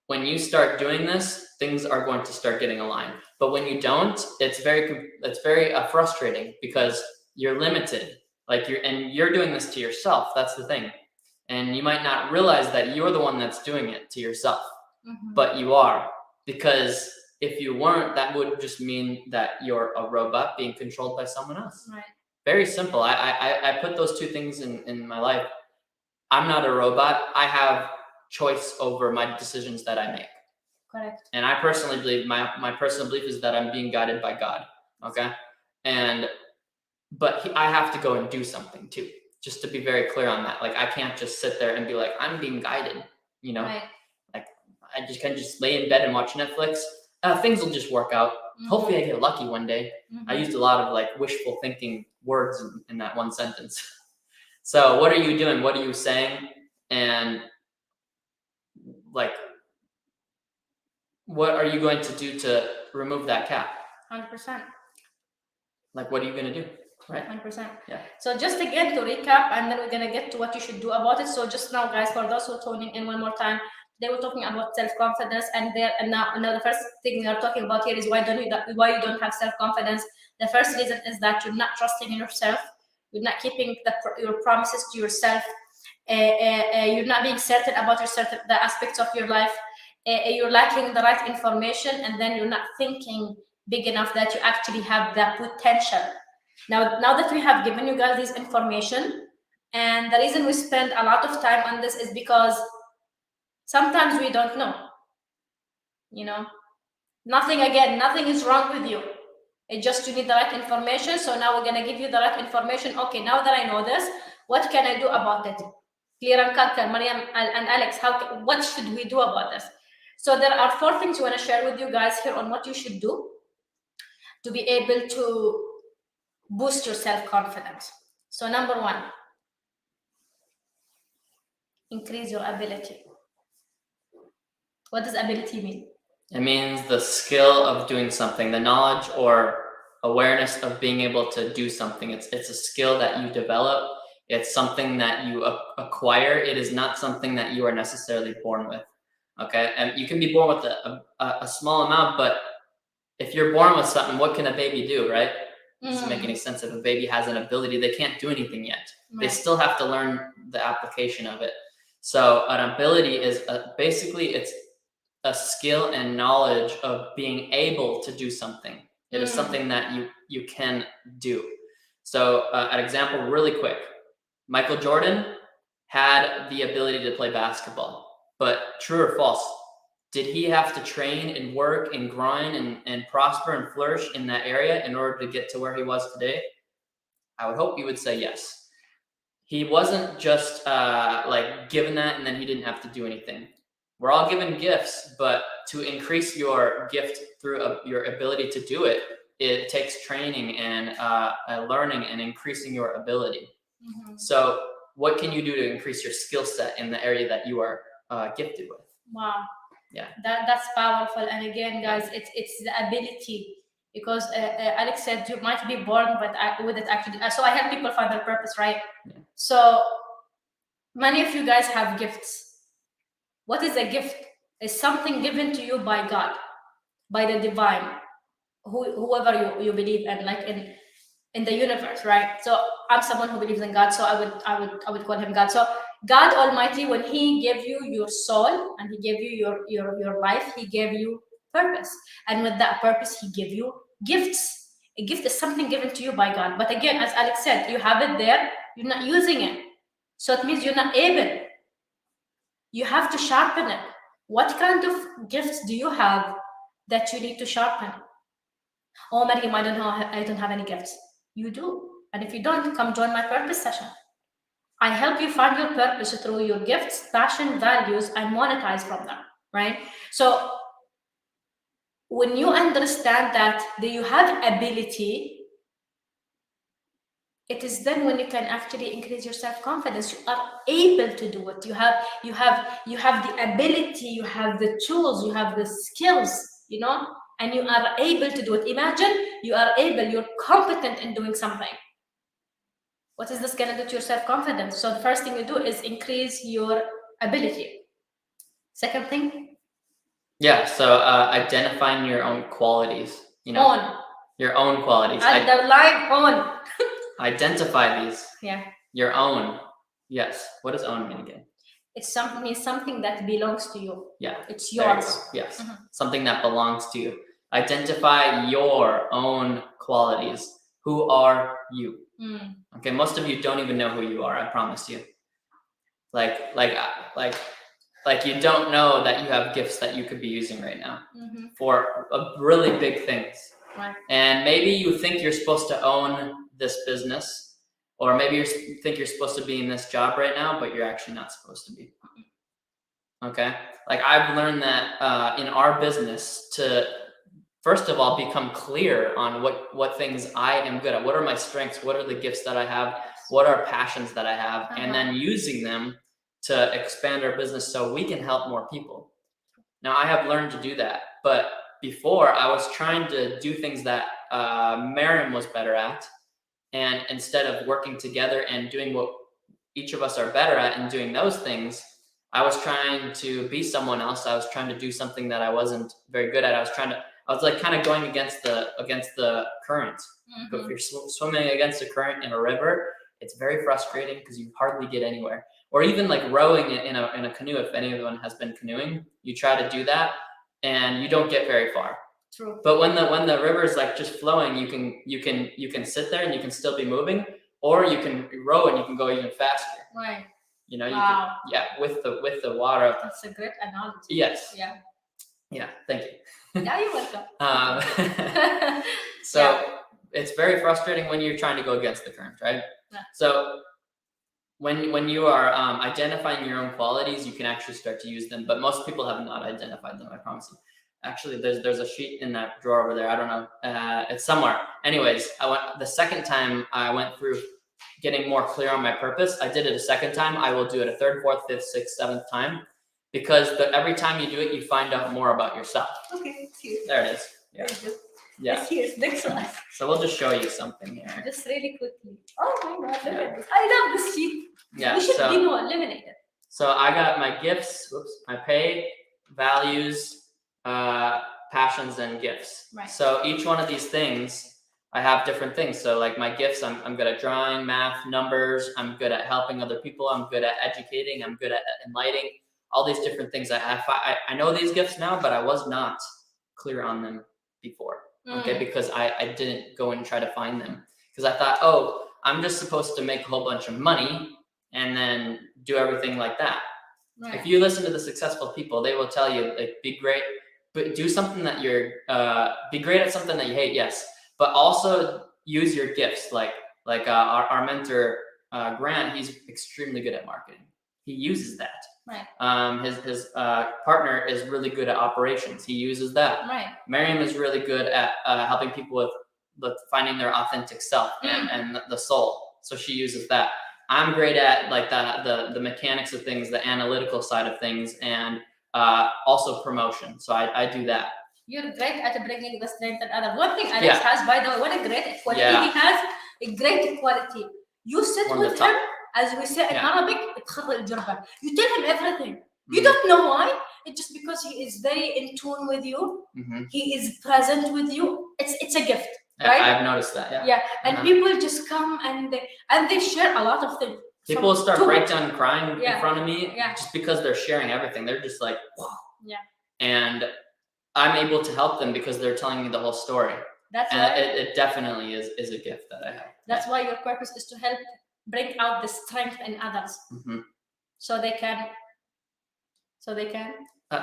when you start doing this, things are going to start getting aligned. But when you don't, it's very frustrating because you're limited. You're doing this to yourself. That's the thing. And you might not realize that you're the one that's doing it to yourself. But you are. Because if you weren't, that would just mean that you're a robot being controlled by someone else. Right. Very simple. I put those two things in my life. I'm not a robot. I have choice over my decisions that I make. Correct. And I personally believe, my personal belief is that I'm being guided by God. Okay? But I have to go and do something too. Just to be very clear on that. I can't just sit there and be like, I'm being guided. Right. I just can't just lay in bed and watch Netflix. Things will just work out. Hopefully I get lucky one day. I used a lot of wishful thinking words in that one sentence. So what are you doing? What are you saying? And what are you going to do to remove that cap? 100%. like, what are you going to do? Right. 100%. Yeah. So just again to recap, and then we're gonna get to what you should do about it. So just now, guys, for those who are tuning in one more time, they were talking about self-confidence, and now the first thing we are talking about here is why you don't have self-confidence. The first reason is that you're not trusting in yourself. You're not keeping your promises to yourself. You're not being certain about the aspects of your life. You're lacking the right information, and then you're not thinking big enough that you actually have that potential. Now that we have given you guys this information, and the reason we spend a lot of time on this is because sometimes we don't know. Nothing is wrong with you. It's just you need the right information. So now we're gonna give you the right information. Okay, now that I know this, what can I do about it? Clear and cut, Mariam and Alex, what should we do about this? So there are 4 things we want to share with you guys here on what you should do to be able to boost your self-confidence. So number 1, increase your ability. What does ability mean? It means the skill of doing something, the knowledge or awareness of being able to do something. It's a skill that you develop. It's something that you acquire. It is not something that you are necessarily born with. Okay, and you can be born with a small amount, but if you're born with something, what can a baby do, right? It doesn't make any sense. If a baby has an ability, they can't do anything yet. Right. They still have to learn the application of it. So an ability is basically it's a skill and knowledge of being able to do something. It is something that you can do. So an example really quick. Michael Jordan had the ability to play basketball, but true or false? Did he have to train and work and grind and prosper and flourish in that area in order to get to where he was today? I would hope you would say yes. He wasn't just like given that and then he didn't have to do anything. We're all given gifts, but to increase your gift through your ability to do it, it takes training and learning and increasing your ability. So what can you do to increase your skill set in the area that you are gifted with? Wow. Yeah. That's powerful. And again, guys, it's the ability, because Alex said you might be born with it actually. So I help people find their purpose, right? Yeah. So many of you guys have gifts. What is a gift? It's something given to you by God, by the divine, whoever you believe in, like in the universe, right? So I'm someone who believes in God, so I would call him God. So God Almighty, when He gave you your soul and He gave you your life, He gave you purpose, and with that purpose, He gave you gifts. A gift is something given to you by God. But again, as Alex said, you have it there, you're not using it, so it means you're not able. You have to sharpen it. What kind of gifts do you have that you need to sharpen? Oh, Mariam, I don't have any gifts. You do. And if you don't, come join my purpose session. I help you find your purpose through your gifts, passion, values, and monetize from them, right? So when you understand that you have ability, it is then when you can actually increase your self-confidence. You are able to do it. You have the ability, you have the tools, you have the skills, and you are able to do it. Imagine you're competent in doing something. What is this going to do to your self-confidence? So the first thing you do is increase your ability. Second thing? Yeah, so identifying your own qualities. Own. Your own qualities. Underline own. Identify these. Yeah. Your own. Yes. What does own mean again? It's something that belongs to you. Yeah. It's yours. Yes. Something that belongs to you. Identify your own qualities. Who are you? Okay, most of you don't even know who you are, I promise you. Like you don't know that you have gifts that you could be using right now for really big things. Right. And maybe you think you're supposed to own this business, or maybe you think you're supposed to be in this job right now, but you're actually not supposed to be. Okay? Like I've learned that in our business to, first of all, become clear on what things I am good at. What are my strengths? What are the gifts that I have? What are passions that I have? And then using them to expand our business so we can help more people. Now, I have learned to do that, but before I was trying to do things that Miriam was better at, and instead of working together and doing what each of us are better at and doing those things, I was trying to be someone else. I was trying to do something that I wasn't very good at. I was like kind of going against the current. But if you're swimming against a current in a river, it's very frustrating because you hardly get anywhere. Or even like rowing in a canoe. If anyone has been canoeing, you try to do that and you don't get very far. True. But when the river is like just flowing, you can sit there and you can still be moving, or you can row and you can go even faster. Right. You know, Wow. you can, with the water. That's a great analogy. Yes. Yeah. Yeah. Thank you. Yeah, you're welcome. So Yeah. it's very frustrating when you're trying to go against the current, right? Yeah. So when you are identifying your own qualities, you can actually start to use them. But most people have not identified them. I promise you. Actually, there's a sheet in that drawer over there. I don't know. It's somewhere. Anyways, the second time I went through getting more clear on my purpose. I did it a second time. I will do it a third, fourth, fifth, sixth, seventh time, because every time you do it, you find out more about yourself. Okay, here. There it is. Yeah. Yeah. Here's next one. So we'll just show you something here. Just really quickly. Oh my God, look at this. I love this sheet. Yeah. We should eliminate it. So I got my gifts, my pay, values, passions, and gifts. Right. So each one of these things, I have different things. So like my gifts, I'm good at drawing, math, numbers. I'm good at helping other people. I'm good at educating. I'm good at enlightening. All these different things. I know these gifts now, but I was not clear on them before. Okay, because I didn't go and try to find them, because I thought, oh, I'm just supposed to make a whole bunch of money and then do everything like that. Right. If you listen to the successful people, they will tell you, like, be great, but do something that be great at something that you hate, yes, but also use your gifts. Like our mentor, Grant, he's extremely good at marketing. He uses that. Right. His partner is really good at operations. He uses that. Right. Miriam is really good at helping people with finding their authentic self and the soul. So she uses that. I'm great at like the mechanics of things, the analytical side of things, and also promotion. So I do that. You're great at bringing the strength and other. One thing Alex has, by the way, what a great quality. Yeah. He has a great quality. You sit with him, as we say in Arabic, you tell him everything. You don't know why. It's just because he is very in tune with you. He is present with you. It's a gift. Right? I've noticed that. Yeah. And people just come and they share a lot of things. People start breakdown crying in front of me just because they're sharing everything. They're just like, whoa. Yeah. And I'm able to help them because they're telling me the whole story. That's and why it definitely is a gift that I have. That's why your purpose is to help bring out the strength in others, so they can.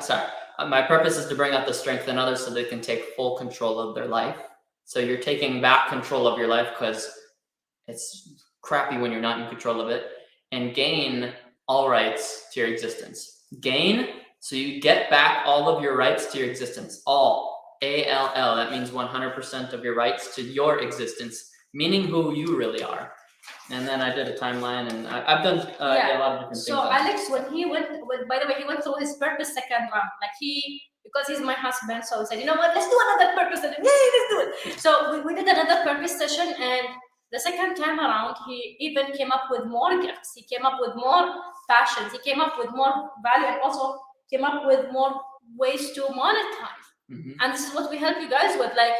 Sorry, my purpose is to bring out the strength in others so they can take full control of their life. So you're taking back control of your life, because it's crappy when you're not in control of it, and gain all rights to your existence. Gain, so you get back all of your rights to your existence. All, ALL, that means 100% of your rights to your existence, meaning who you really are. And then I did a timeline, and I've done a lot of different things. So Alex, when he went, by the way, he went through his purpose second round. Like because he's my husband, so he said, you know what, let's do another purpose session. Yay, let's do it. So we did another purpose session, and the second time around, he even came up with more gifts. He came up with more passions. He came up with more value, and also came up with more ways to monetize. And this is what we help you guys with. Like,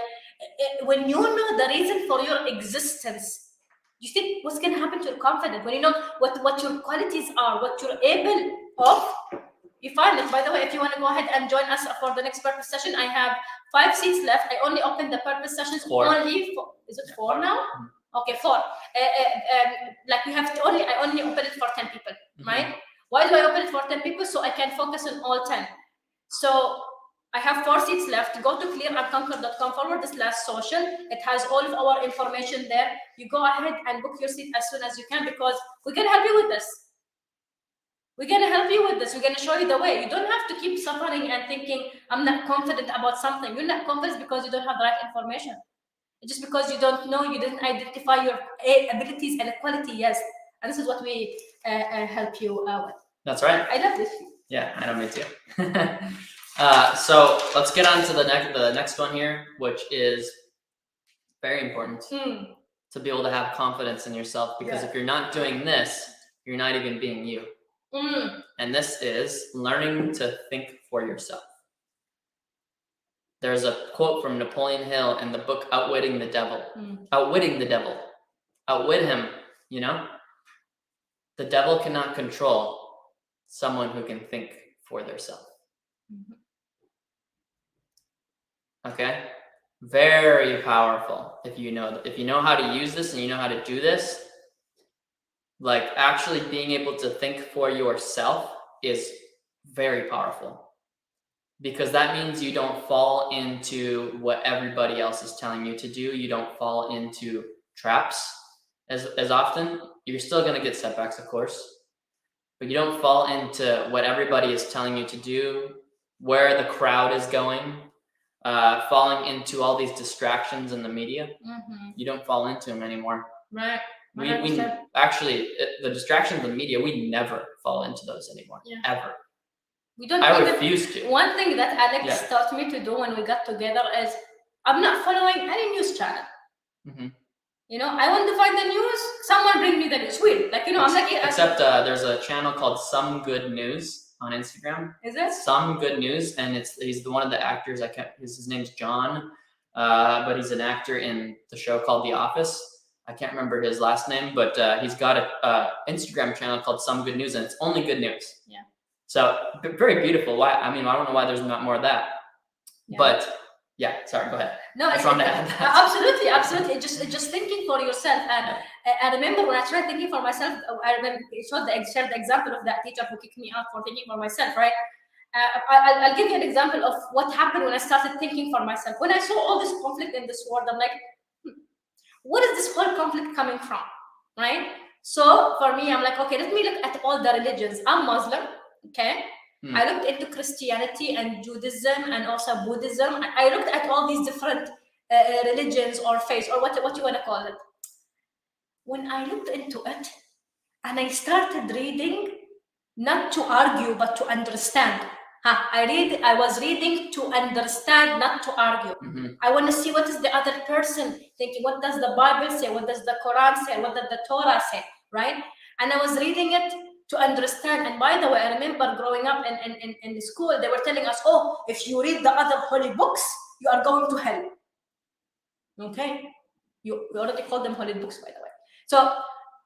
when you know the reason for your existence, you see what's going to happen to your confidence. When you know what your qualities are, what you're able of, you find it. By the way, if you want to go ahead and join us for the next purpose session, I have 5 seats left. I only opened the purpose sessions only for, is it 4 now? Okay, 4. Like I only open it for 10 people, right? Why do I open it for 10 people? So I can focus on all 10. So I have 4 seats left. Go to clearandconquer.com/social. It has all of our information there. You go ahead and book your seat as soon as you can, because we're going to help you with this. We're going to help you with this. We're going to show you the way. You don't have to keep suffering and thinking, I'm not confident about something. You're not confident because you don't have the right information. It's just because you don't know, you didn't identify your abilities and quality, yes. And this is what we help you with. That's right. I love this. Yeah, I know, me too. So let's get on to the next one here, which is very important to be able to have confidence in yourself. Because if you're not doing this, you're not even being you. And this is learning to think for yourself. There's a quote from Napoleon Hill in the book Outwitting the Devil. Outwitting the devil. Outwit him, you know? The devil cannot control someone who can think for themselves. Okay? Very powerful. If you know how to use this and you know how to do this, like actually being able to think for yourself is very powerful. Because that means you don't fall into what everybody else is telling you to do. You don't fall into traps as often. You're still going to get setbacks, of course, but you don't fall into what everybody is telling you to do, where the crowd is going, falling into all these distractions in the media. You don't fall into them anymore. Right. We actually, the distractions in the media, we never fall into those anymore, ever. We don't. I refuse to. One thing that Alex taught me to do when we got together is I'm not following any news channel. You know, I want to find the news. Someone bring me the news. Weird, like, you know, I'm like. Except there's a channel called Some Good News on Instagram. Is it? Some Good News, and he's one of the actors. His name's John, but he's an actor in the show called The Office. I can't remember his last name, but he's got a Instagram channel called Some Good News, and it's only good news. Yeah. So very beautiful. Why? I mean, I don't know why there's not more of that. Yeah. But yeah, sorry. Go ahead. No, I just wanted to add that. Absolutely. Just thinking for yourself. And I remember when I tried thinking for myself. I remember shared the example of that teacher who kicked me out for thinking for myself. Right. I'll give you an example of what happened when I started thinking for myself. When I saw all this conflict in this world, I'm like, what is this whole conflict coming from? Right. So for me, I'm like, okay, let me look at all the religions. I'm Muslim. Okay. I looked into Christianity and Judaism and also Buddhism. I looked at all these different religions or faiths or what you want to call it. When I looked into it and I started reading, not to argue, but to understand. I was reading to understand, not to argue. I want to see what is the other person thinking. What does the Bible say? What does the Quran say? What does the Torah say? Right? And I was reading it to understand. And by the way, I remember growing up in school, they were telling us, oh, if you read the other holy books, you are going to hell. Okay? We already call them holy books, by the way. So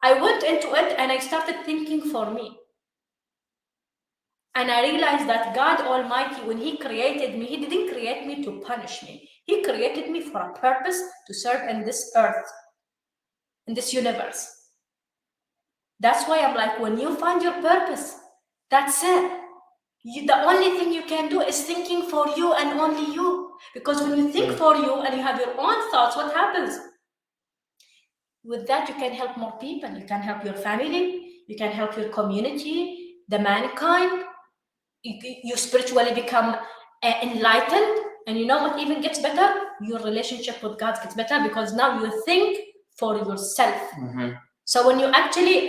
I went into it and I started thinking for me. And I realized that God Almighty, when He created me, He didn't create me to punish me. He created me for a purpose to serve in this earth, in this universe. That's why I'm like, when you find your purpose, that's it. The only thing you can do is thinking for you and only you. Because when you think for you and you have your own thoughts, what happens? With that, you can help more people. You can help your family. You can help your community, the mankind. You spiritually become enlightened. And you know what even gets better? Your relationship with God gets better because now you think for yourself. So when you actually,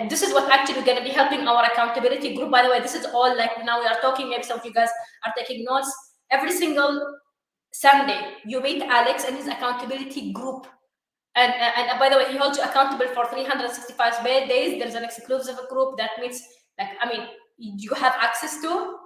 this is what actually going to be helping our accountability group. By the way, this is all like now we are talking, maybe some of you guys are taking notes. Every single Sunday, you meet Alex and his accountability group. And by the way, he holds you accountable for 365 days. There's an exclusive group that means, like, I mean, you have access to.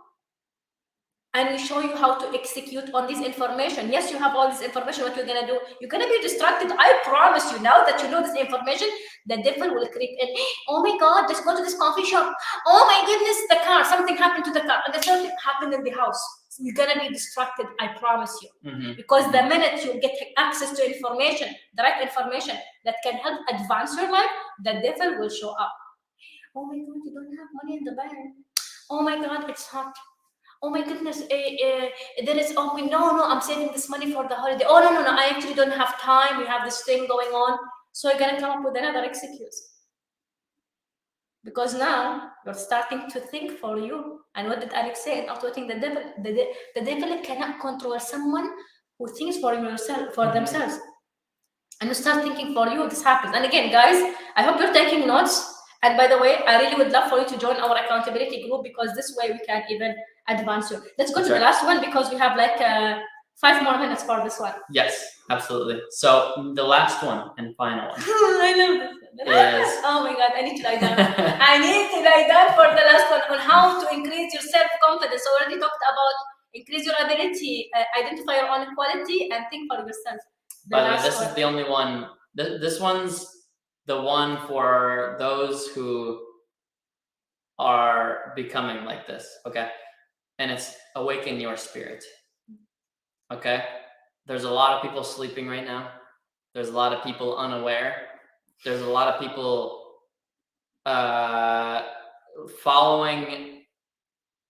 And we show you how to execute on this information. Yes, you have all this information. What you're going to do, you're going to be distracted. I promise you, now that you know this information, the devil will creep in. Oh my God, let's go to this coffee shop. Oh my goodness, the car, something happened to the car. And the same thing happened in the house. So you're going to be distracted, I promise you. Because the minute you get access to information, the right information that can help advance your life, the devil will show up. Oh my God, you don't have money in the bank. Oh my God, it's hot. Oh my goodness, there is, no, I'm saving this money for the holiday. Oh, no, I actually don't have time. We have this thing going on. So you're going to come up with another excuse. Because now you're starting to think for you. And what did Alex say in Outwitting the Devil? The devil cannot control someone who thinks for themselves. And you start thinking for you, this happens. And again, guys, I hope you're taking notes. And by the way, I really would love for you to join our accountability group, because this way we can even advance you. Let's go to the last one, because we have like 5 more minutes for this one. Yes, absolutely. So the last one and final one I love this. is Oh my God, I need to lie down. I need to lie down for the last one on how to increase your self-confidence. So already talked about increase your ability, identify your own quality, and think for yourself. By the way, this is the only one. This one's the one for those who are becoming like this, okay? And it's awaken your spirit, okay? There's a lot of people sleeping right now. There's a lot of people unaware. There's a lot of people following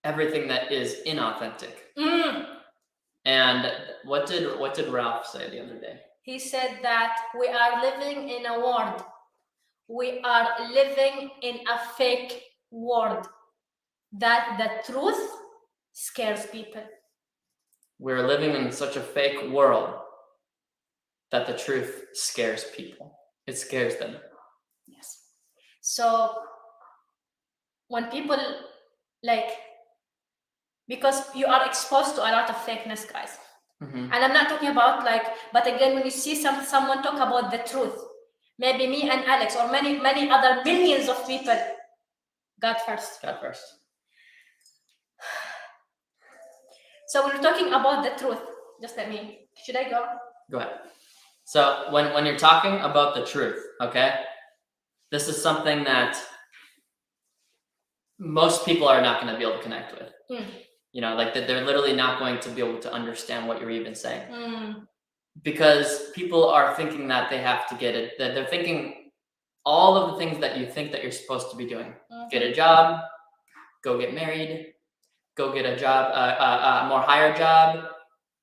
everything that is inauthentic. And what did Ralph say the other day? He said that we are living in a world. We are living in a fake world. That the truth scares people. We're living in such a fake world that the truth scares people. It scares them. Yes. So when people because you are exposed to a lot of fakeness, guys. And I'm not talking about but again, when you see someone talk about the truth, maybe me and Alex or many other millions of people, God first. God first. So when we're talking about the truth, just let me, should I go? Go ahead. So when you're talking about the truth, okay, this is something that most people are not going to be able to connect with. You know, like that they're literally not going to be able to understand what you're even saying. Because people are thinking that they have to get it, that they're thinking all of the things that you think that you're supposed to be doing. Get a job, go get married, go get a job, a more higher job,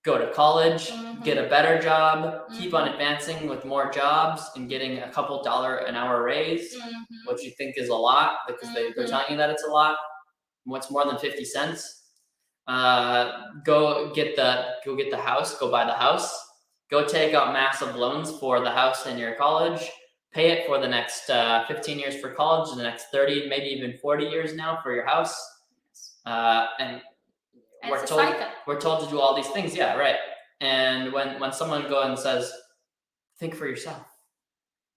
go to college, get a better job, keep on advancing with more jobs and getting a couple $1 an hour raise, which you think is a lot because they're telling you that it's a lot. What's more than 50 cents? Go get the house, go buy the house, go take out massive loans for the house in your college, pay it for the next 15 years for college, and the next 30, maybe even 40 years now for your house. And we're told to do all these things. Yeah, right. And when someone goes and says, think for yourself,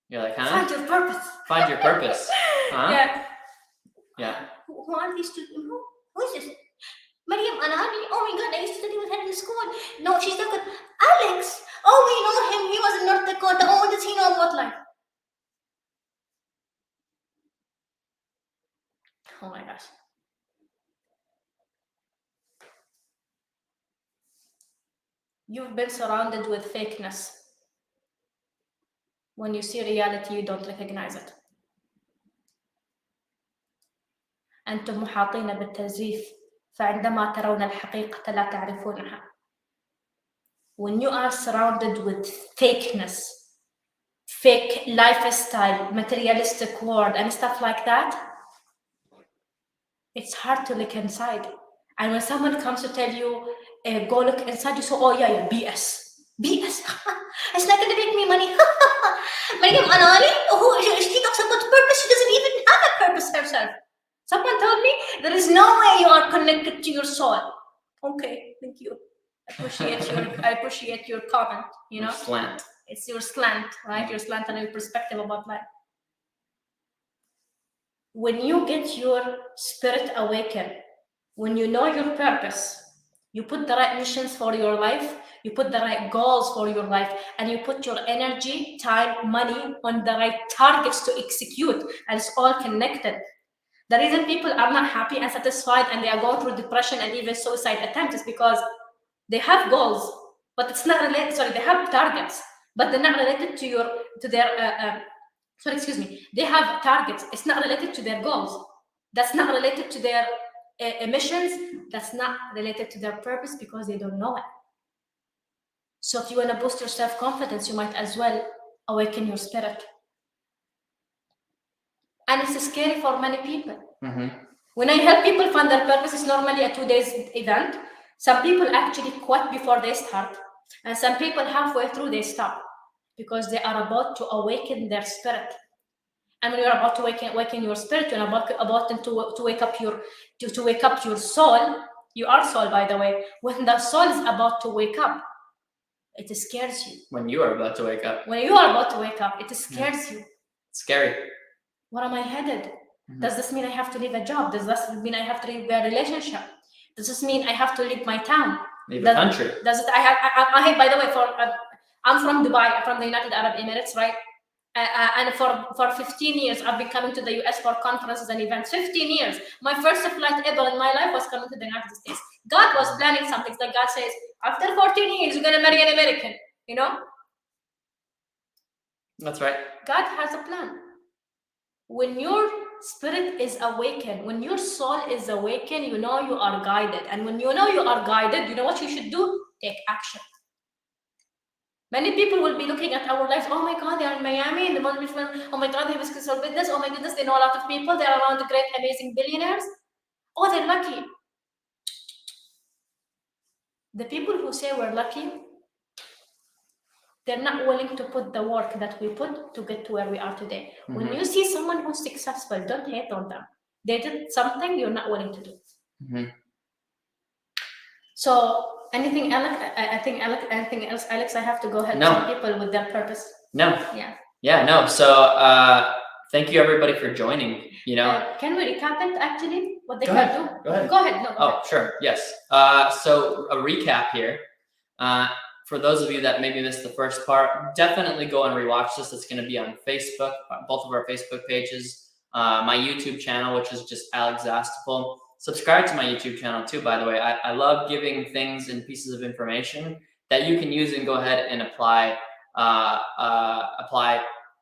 you're like, huh? Find your purpose. Find your purpose. Huh? Yeah. Who are these two? Who is this? Mariam Anani? Oh my God, I used to study with her in school. No, she's not good. Alex. Oh, we know him. He was in North Dakota. Oh, what does he know about life? Oh my gosh. You've been surrounded with fakeness. When you see reality, you don't recognize it. أنتم محاطين بالتزييف فعندما ترون الحقيقة لا تعرفونها. When you are surrounded with fakeness, fake lifestyle, materialistic world, and stuff like that, it's hard to look inside. And when someone comes to tell you, go look inside, you say, oh yeah, BS. BS. It's not going to make me money. Mariam Anani, she talks about purpose. She doesn't even have a purpose herself. Someone told me there is no way you are connected to your soul. Okay, thank you. I appreciate your comment. You know, slant. It's your slant, right? Your slant and your perspective about life. When you get your spirit awakened, when you know your purpose, you put the right missions for your life, you put the right goals for your life, and you put your energy, time, money on the right targets to execute, and it's all connected. The reason people are not happy and satisfied and they are going through depression and even suicide attempts is because they have goals, but it's not related. Sorry, they have targets, but they're not related to their. They have targets. It's not related to their goals. That's not related to their emissions. That's not related to their purpose because they don't know it. So if you want to boost your self-confidence, you might as well awaken your spirit. And it's scary for many people. When I help people find their purpose, it's normally a 2-day event. Some people actually quit before they start. And some people halfway through, they stop because they are about to awaken their spirit. And when you're about to awaken your spirit, you're about to wake up your soul. You are soul, by the way. When the soul is about to wake up, it scares you. When you are about to wake up. When you are about to wake up, it scares you. It's scary. Where am I headed? Mhm. Does this mean I have to leave a job? Does this mean I have to leave a relationship? Does this mean I have to leave my town? Leave the country. Does it? I by the way, I'm from Dubai, from the United Arab Emirates, right? And for 15 years, I've been coming to the US for conferences and events. 15 years. My first flight ever in my life was coming to the United States. God was planning something. Like God says, after 14 years, you're gonna marry an American. You know? That's right. God has a plan. When your spirit is awakened, when your soul is awakened, you know you are guided. And when you know you are guided, you know what you should do? Take action. Many people will be looking at our lives. Oh my God, they are in Miami, in the most beautiful. Oh my God, they have a successful business. Oh my goodness, they know a lot of people. They're around the great, amazing billionaires. Oh, they're lucky. The people who say we're lucky, they're not willing to put the work that we put to get to where we are today. Mhm. When you see someone who's successful, don't hate on them. They did something you're not willing to do. Mhm. So, anything, Alex? I think anything else, Alex? I have to go ahead. No. Some people with their purpose. No. Yeah. Yeah, no. So thank you everybody for joining. You know. Can we recap it actually? What they Go can ahead. do? Go ahead. Go ahead. No. Go Oh, ahead. sure. Yes. So a recap here. For those of you that maybe missed the first part, definitely go and rewatch this. It's going to be on Facebook, both of our Facebook pages, my YouTube channel, which is just Alex Zastapol. Subscribe to my YouTube channel too, by the way. I love giving things and pieces of information that you can use and go ahead and apply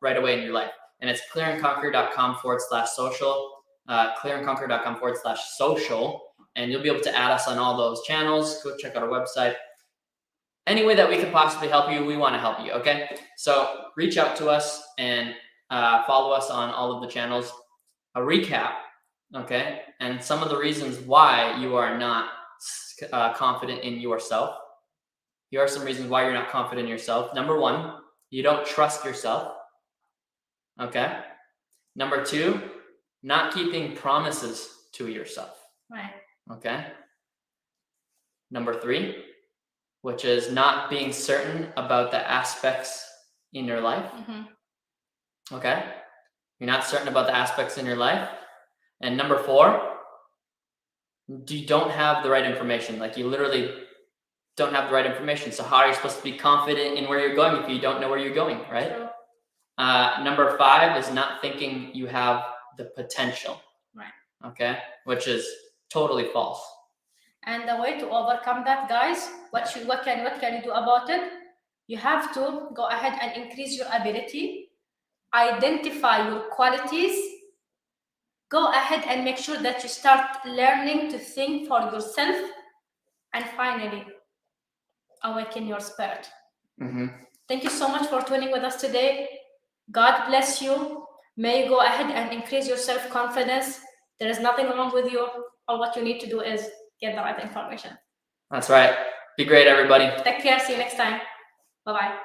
right away in your life. And it's clearandconquer.com/social, clearandconquer.com/social. And you'll be able to add us on all those channels. Go check out our website. Any way that we can possibly help you, we want to help you, okay? So reach out to us and follow us on all of the channels. A recap, okay? And some of the reasons why you are not confident in yourself. Here are some reasons why you're not confident in yourself. Number one, you don't trust yourself, okay? Number two, not keeping promises to yourself, Right. okay? Number three, which is not being certain about the aspects in your life. Mm-hmm. Okay? You're not certain about the aspects in your life. And number four, you don't have the right information. Like you literally don't have the right information. So how are you supposed to be confident in where you're going if you don't know where you're going, right? True. Number five is not thinking you have the potential. Right. Okay? Which is totally false. And the way to overcome that, guys, what can you do about it? You have to go ahead and increase your ability, identify your qualities, go ahead and make sure that you start learning to think for yourself, and finally, awaken your spirit. Mm-hmm. Thank you so much for tuning with us today. God bless you. May you go ahead and increase your self-confidence. There is nothing wrong with you. All what you need to do is get the right information. That's right. Be great, everybody. Take care. See you next time. Bye-bye.